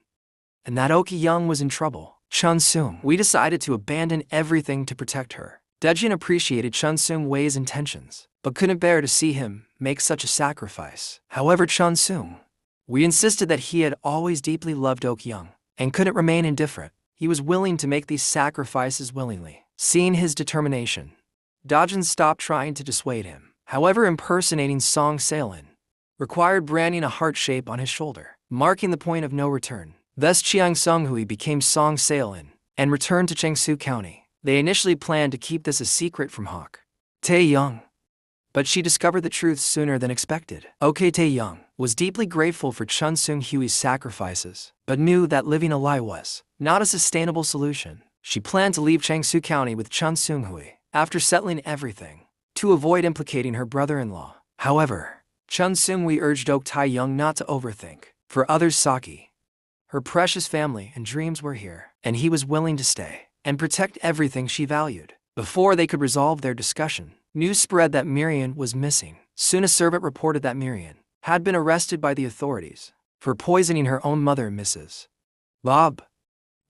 and that Ok-young was in trouble. Chun Seung-hui decided to abandon everything to protect her. Dejin appreciated Chun Seung-hui's intentions, but couldn't bear to see him make such a sacrifice. However, Chun Seung-hui insisted that he had always deeply loved Ok-young and couldn't remain indifferent. He was willing to make these sacrifices willingly. Seeing his determination, Dejin stopped trying to dissuade him. However, impersonating Song Salwin required branding a heart shape on his shoulder, marking the point of no return. Thus, Chiang Seung-hui became Song Salwin and returned to Cheongsu County. They initially planned to keep this a secret from Hawk Tae-young, but she discovered the truth sooner than expected. Ok Tae-young was deeply grateful for Chun Seung-hui's sacrifices, but knew that living a lie was not a sustainable solution. She planned to leave Cheongsu County with Chun Seung-hui after settling everything to avoid implicating her brother-in-law. However, Chun Seung-hui urged Ok Tae-young not to overthink. For others, Saki, her precious family and dreams were here, and he was willing to stay and protect everything she valued. Before they could resolve their discussion, news spread that Miriam was missing. Soon a servant reported that Miriam had been arrested by the authorities for poisoning her own mother, Mrs. Bob.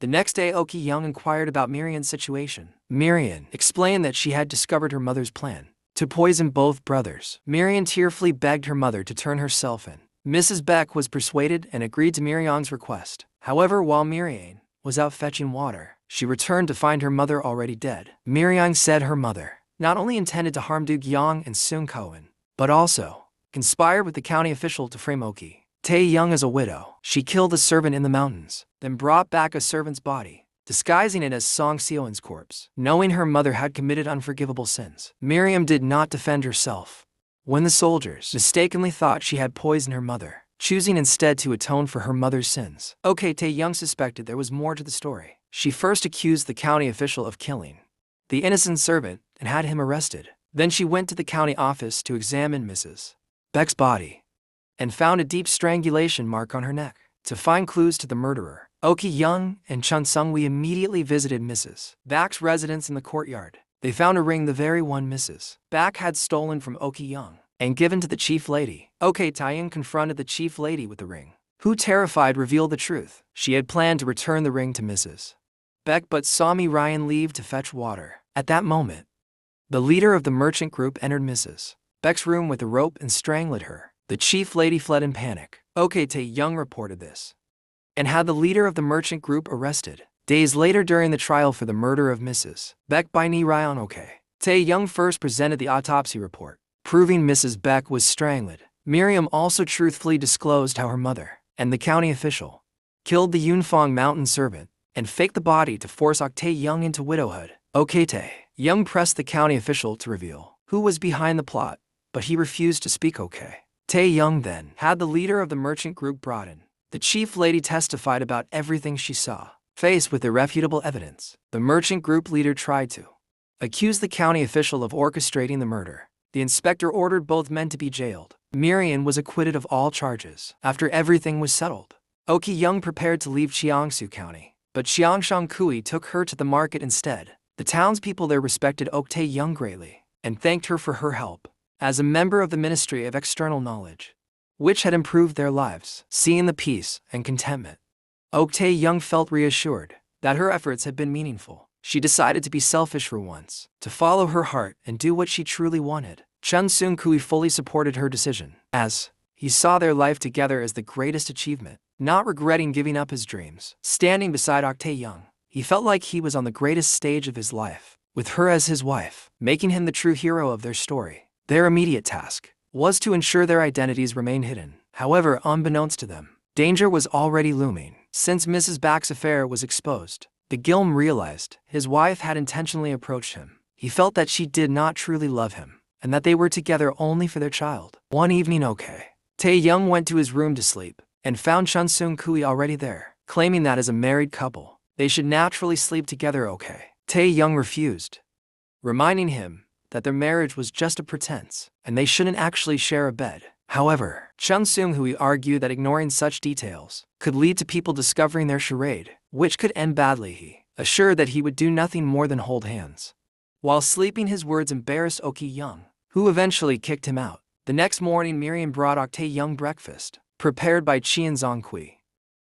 The next day, Ok-young inquired about Miriam's situation. Miriam explained that she had discovered her mother's plan to poison both brothers. Miriam tearfully begged her mother to turn herself in. Mrs. Beck was persuaded and agreed to Miriam's request. However, while Miriam was out fetching water, she returned to find her mother already dead. Miriam said her mother not only intended to harm Do-kyung and Seung-koan, but also conspired with the county official to frame Ok Tae-young as a widow. She killed a servant in the mountains, then brought back a servant's body, disguising it as Song Seowin's corpse. Knowing her mother had committed unforgivable sins, Miriam did not defend herself. When the soldiers mistakenly thought she had poisoned her mother, choosing instead to atone for her mother's sins, Ok Tae-young suspected there was more to the story. She first accused the county official of killing the innocent servant and had him arrested. Then she went to the county office to examine Mrs. Beck's body and found a deep strangulation mark on her neck. To find clues to the murderer, Ok-young and Chun Seung-hui immediately visited Mrs. Beck's residence in the courtyard. They found a ring, the very one Mrs. Beck had stolen from Ok-young and given to the chief lady. Ok Tae-young confronted the chief lady with the ring, who, terrified, revealed the truth. She had planned to return the ring to Mrs. Beck but saw Miriam leave to fetch water. At that moment, the leader of the merchant group entered Mrs. Beck's room with a rope and strangled her. The chief lady fled in panic. Ok Tae-young reported this and had the leader of the merchant group arrested. Days later, during the trial for the murder of Mrs. Beck by Ryan, Ok Tae-young first presented the autopsy report, proving Mrs. Beck was strangled. Miriam also truthfully disclosed how her mother and the county official killed the Yunfang mountain servant and faked the body to force Ok Tae-young into widowhood. Ok Tae-young pressed the county official to reveal who was behind the plot, but he refused to speak. Ok Tae-young then had the leader of the merchant group brought in. The chief lady testified about everything she saw. Faced with irrefutable evidence, the merchant group leader tried to accuse the county official of orchestrating the murder. The inspector ordered both men to be jailed. Miriam was acquitted of all charges. After everything was settled, Ok-young prepared to leave Cheongsu County, but Chiang Seung-hui took her to the market instead. The townspeople there respected Ok Tae-young greatly and thanked her for her help as a member of the Ministry of External Knowledge, which had improved their lives. Seeing the peace and contentment, Ok Tae-young felt reassured that her efforts had been meaningful. She decided to be selfish for once, to follow her heart and do what she truly wanted. Chun Seung-hui fully supported her decision, as he saw their life together as the greatest achievement, not regretting giving up his dreams. Standing beside Ok Tae-young, he felt like he was on the greatest stage of his life, with her as his wife, making him the true hero of their story. Their immediate task was to ensure their identities remained hidden. However, unbeknownst to them, danger was already looming. Since Mrs. Beck's affair was exposed, the Gilm realized his wife had intentionally approached him. He felt that she did not truly love him, and that they were together only for their child. One evening, Ok Tae-young went to his room to sleep, and found Chun Seung-hui already there, claiming that as a married couple, they should naturally sleep together. Ok Tae-young refused, reminding him that their marriage was just a pretense, and they shouldn't actually share a bed. However, Chun Seung-hui argued that ignoring such details could lead to people discovering their charade, which could end badly. He assured that he would do nothing more than hold hands. While sleeping, his words embarrassed Ok Young, who eventually kicked him out. The next morning, Miriam brought Ok Young breakfast, prepared by Chien Zongqi.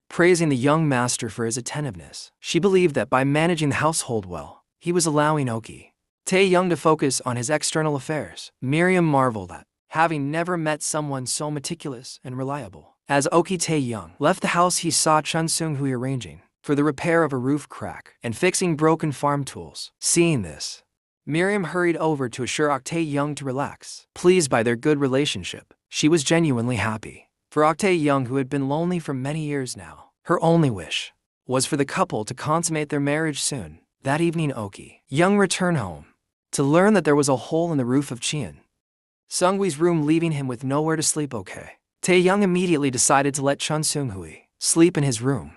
Praising the young master for his attentiveness, she believed that by managing the household well, he was allowing Ok Tae-young to focus on his external affairs. Miriam marveled at having never met someone so meticulous and reliable. As Ok Tae-young left the house, he saw Chun Seung-hui arranging for the repair of a roof crack and fixing broken farm tools. Seeing this, Miriam hurried over to assure Ok Tae-young to relax. Pleased by their good relationship, she was genuinely happy. For Ok Tae-young, who had been lonely for many years now, her only wish was for the couple to consummate their marriage soon. That evening, Ok Young returned home to learn that there was a hole in the roof of Chien Seung-hui's room, leaving him with nowhere to sleep. Ok Tae-young immediately decided to let Chun Seung-hui sleep in his room,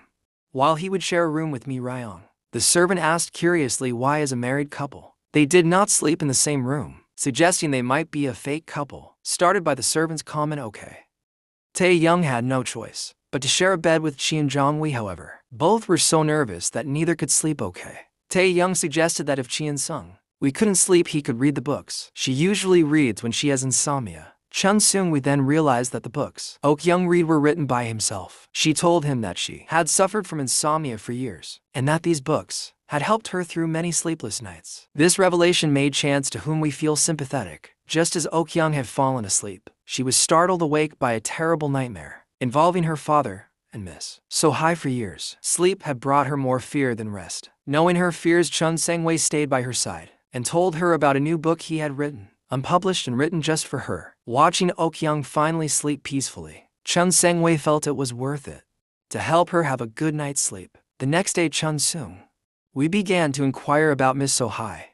while he would share a room with Mi Ryong. The servant asked curiously why, as a married couple, they did not sleep in the same room, suggesting they might be a fake couple. Started by the servant's comment, Ok Tae-young had no choice but to share a bed with Chien Jong-hui. However, both were so nervous that neither could sleep. Ok Tae-young suggested that if Chien Seung-hui couldn't sleep, he could read the books she usually reads when she has insomnia. Chun Seung-hui then realized that the books Ok Young read were written by himself. She told him that she had suffered from insomnia for years, and that these books had helped her through many sleepless nights. This revelation made Chance, to whom we feel sympathetic. Just as Ok Young had fallen asleep, she was startled awake by a terrible nightmare involving her father and Miss So-hai for years. Sleep had brought her more fear than rest. Knowing her fears, Chun Seung-hui stayed by her side and told her about a new book he had written, unpublished and written just for her. Watching Ok Young finally sleep peacefully, Chun Seung-hui felt it was worth it to help her have a good night's sleep. The next day, Chun Seung-hui began to inquire about Miss So-hai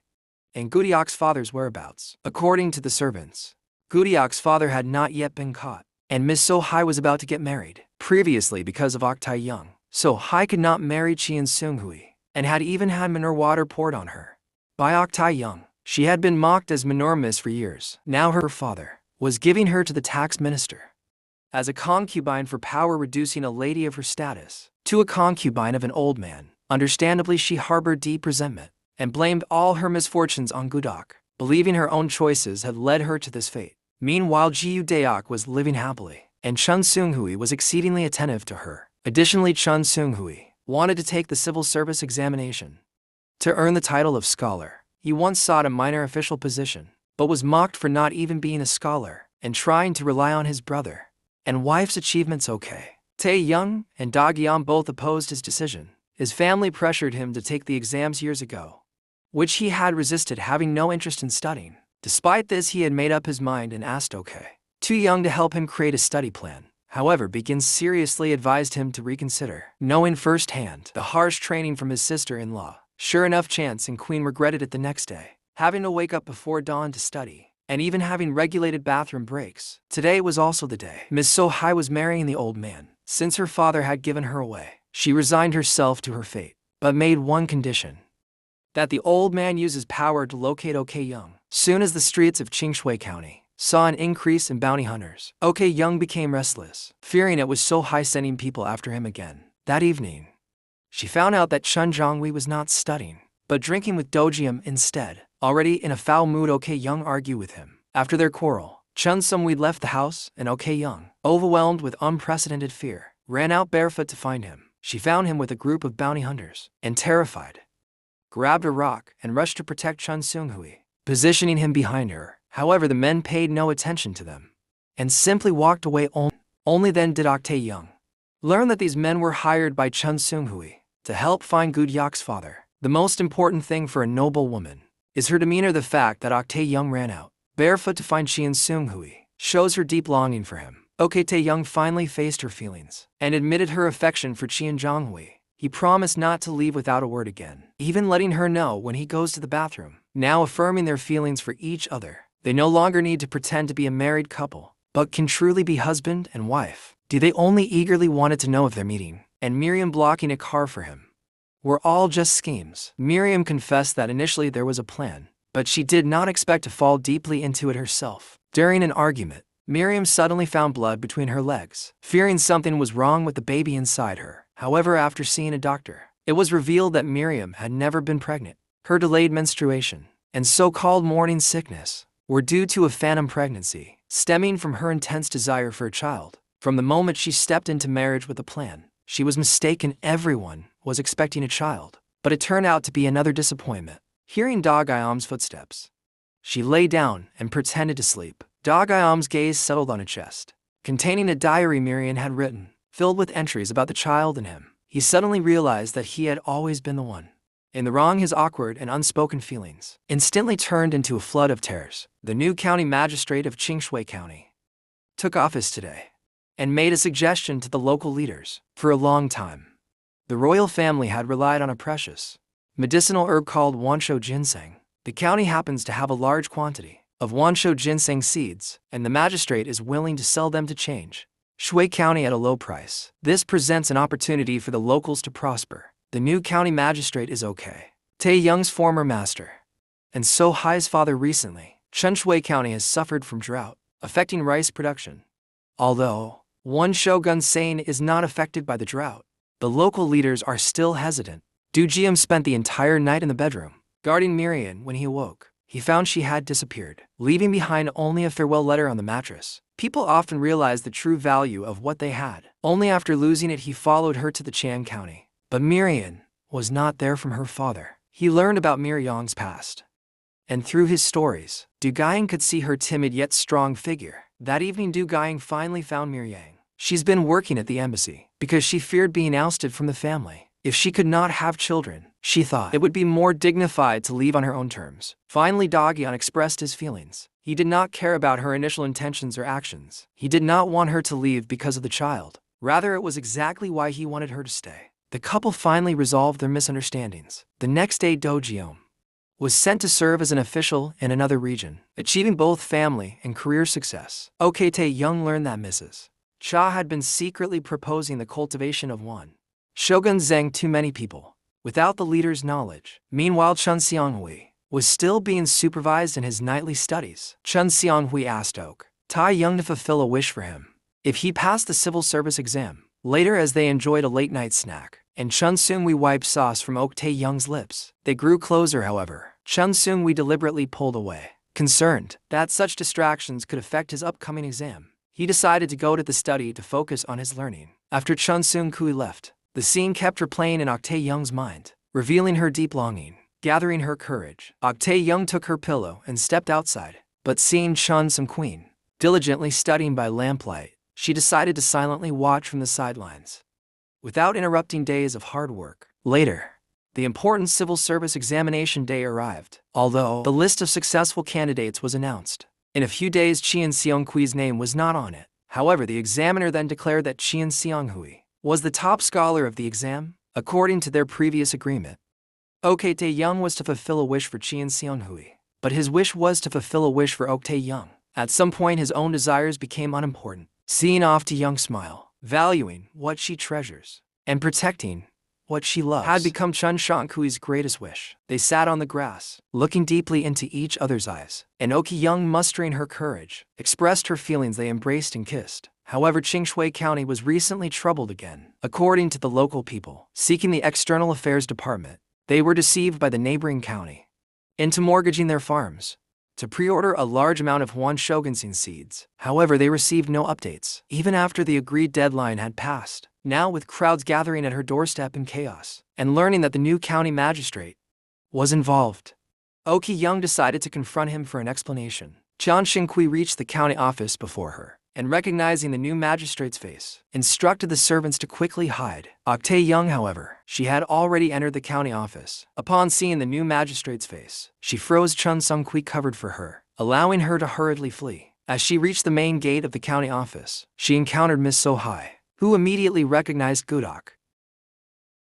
and Goodyok's father's whereabouts. According to the servants, Goodyok's father had not yet been caught, and Miss So-hai was about to get married. Previously, because of Ok Tae-young, So-hai could not marry Chien Seung-hui and had even had manure water poured on her by Ok Tae-young. She had been mocked as manure miss for years. Now her father was giving her to the tax minister as a concubine for power, reducing a lady of her status to a concubine of an old man. Understandably, she harbored deep resentment and blamed all her misfortunes on Goodok, believing her own choices had led her to this fate. Meanwhile, Jiu Daok was living happily, and Chun Seung-hui was exceedingly attentive to her. Additionally, Chun Seung-hui wanted to take the civil service examination to earn the title of scholar. He once sought a minor official position, but was mocked for not even being a scholar and trying to rely on his brother and wife's achievements. Ok Tae-young and Da-gyam both opposed his decision. His family pressured him to take the exams years ago, which he had resisted, having no interest in studying. Despite this, he had made up his mind and asked Ok Tae-young to help him create a study plan. However, Begin seriously advised him to reconsider, knowing firsthand the harsh training from his sister-in-law. Sure enough, Chance and Queen regretted it the next day, having to wake up before dawn to study, and even having regulated bathroom breaks. Today was also the day Miss So-hai was marrying the old man. Since her father had given her away, she resigned herself to her fate, but made one condition: that the old man uses power to locate Ok Young. Soon as the streets of Qingshui County saw an increase in bounty hunters, Ok Young became restless, fearing it was So-hai sending people after him again. That evening, she found out that Chun Jong-hui was not studying, but drinking with Do-gyam instead. Already in a foul mood, Ok Young argued with him. After their quarrel, Chun Seung-hui left the house, and Ok Young, overwhelmed with unprecedented fear, ran out barefoot to find him. She found him with a group of bounty hunters, and terrified, grabbed a rock and rushed to protect Chun Seung-hui, positioning him behind her. However, the men paid no attention to them and simply walked away. Only then did Ok Tae-young learn that these men were hired by Chun Seung-hui to help find Goodyok's father. The most important thing for a noble woman is her demeanor. The fact that Ok Tae-young ran out barefoot to find Chien Seung-hui shows her deep longing for him. Ok Tae-young finally faced her feelings and admitted her affection for Chien Jong-hui. He promised not to leave without a word again, even letting her know when he goes to the bathroom. Now affirming their feelings for each other, they no longer need to pretend to be a married couple, but can truly be husband and wife. They only eagerly wanted to know if their meeting and Miriam blocking a car for him were all just schemes. Miriam confessed that initially there was a plan, but she did not expect to fall deeply into it herself. During an argument, Miriam suddenly found blood between her legs, fearing something was wrong with the baby inside her. However, after seeing a doctor, it was revealed that Miriam had never been pregnant. Her delayed menstruation and so-called morning sickness were due to a phantom pregnancy, stemming from her intense desire for a child. From the moment she stepped into marriage with a plan, she was mistaken. Everyone was expecting a child, but it turned out to be another disappointment. Hearing Da Guillaume's footsteps, she lay down and pretended to sleep. Da Guillaume's gaze settled on a chest containing a diary Miriam had written, filled with entries about the child and him. He suddenly realized that he had always been the one in the wrong. His awkward and unspoken feelings instantly turned into a flood of tears. The new county magistrate of Qingshui County took office today and made a suggestion to the local leaders. For a long time, the royal family had relied on a precious medicinal herb called Wanshou ginseng. The county happens to have a large quantity of Wanshou ginseng seeds, and the magistrate is willing to sell them to change Shui County at a low price. This presents an opportunity for the locals to prosper. The new county magistrate is OK Tae Young's former master, and So Hai's father. Recently, Shui County has suffered from drought, affecting rice production. Although Wanshou ginseng is not affected by the drought, the local leaders are still hesitant. Du Jiam spent the entire night in the bedroom, guarding Miriam. When he awoke, he found she had disappeared, leaving behind only a farewell letter on the mattress. People often realize the true value of what they had only after losing it. He followed her to the Chan County, but Miriam was not there. From her father, he learned about Miriam's past, and through his stories, Du Guiyang could see her timid yet strong figure. That evening, Du Guiyang finally found Miriam. She's been working at the embassy because she feared being ousted from the family. If she could not have children, she thought it would be more dignified to leave on her own terms. Finally, Da Guiyang expressed his feelings. He did not care about her initial intentions or actions. He did not want her to leave because of the child. Rather, it was exactly why he wanted her to stay. The couple finally resolved their misunderstandings. The next day, Do Jiom was sent to serve as an official in another region, achieving both family and career success. OK Tae Young learned that Mrs. Cha had been secretly proposing the cultivation of one Shogun Zeng to many people, without the leader's knowledge. Meanwhile, Chun Xianghui was still being supervised in his nightly studies. Chun Xianghui asked Ok Tae Young to fulfill a wish for him if he passed the civil service exam. Later, as they enjoyed a late-night snack, and Chun Seung-wi wiped sauce from Ok Tae Young's lips, they grew closer. However, Chun Seung-wi deliberately pulled away, concerned that such distractions could affect his upcoming exam. He decided to go to the study to focus on his learning. After Chun Seung-hui left, the scene kept replaying in Ok Tae Young's mind, revealing her deep longing. Gathering her courage, Ok Tae Young took her pillow and stepped outside. But seeing Chun Seung-queen diligently studying by lamplight, she decided to silently watch from the sidelines, without interrupting days of hard work. Later, the important civil service examination day arrived. Although the list of successful candidates was announced, in a few days Chien Seong-kui's name was not on it. However, the examiner then declared that Chien Seong-hui was the top scholar of the exam, according to their previous agreement. Ok Tae Young was to fulfill a wish for Chien Seong-hui, but his wish was to fulfill a wish for Ok Tae Young. At some point, his own desires became unimportant. Seeing off to Young's smile, valuing what she treasures, and protecting what she loves had become Chun Seong-kui's greatest wish. They sat on the grass, looking deeply into each other's eyes, and Ok Young, mustering her courage, expressed her feelings. They embraced and kissed. However, Qingshui County was recently troubled again. According to the local people seeking the External Affairs Department, they were deceived by the neighboring county into mortgaging their farms to pre-order a large amount of Wanshou ginseng seeds. However, they received no updates, even after the agreed deadline had passed. Now, with crowds gathering at her doorstep in chaos, and learning that the new county magistrate was involved, Ok Young decided to confront him for an explanation. Chun Seung-kui reached the county office before her, and recognizing the new magistrate's face, instructed the servants to quickly hide. Ok Tae Young, however, she had already entered the county office. Upon seeing the new magistrate's face, she froze. Chun Seung-kui covered for her, allowing her to hurriedly flee. As she reached the main gate of the county office, she encountered Miss So Hai, who immediately recognized Gudok.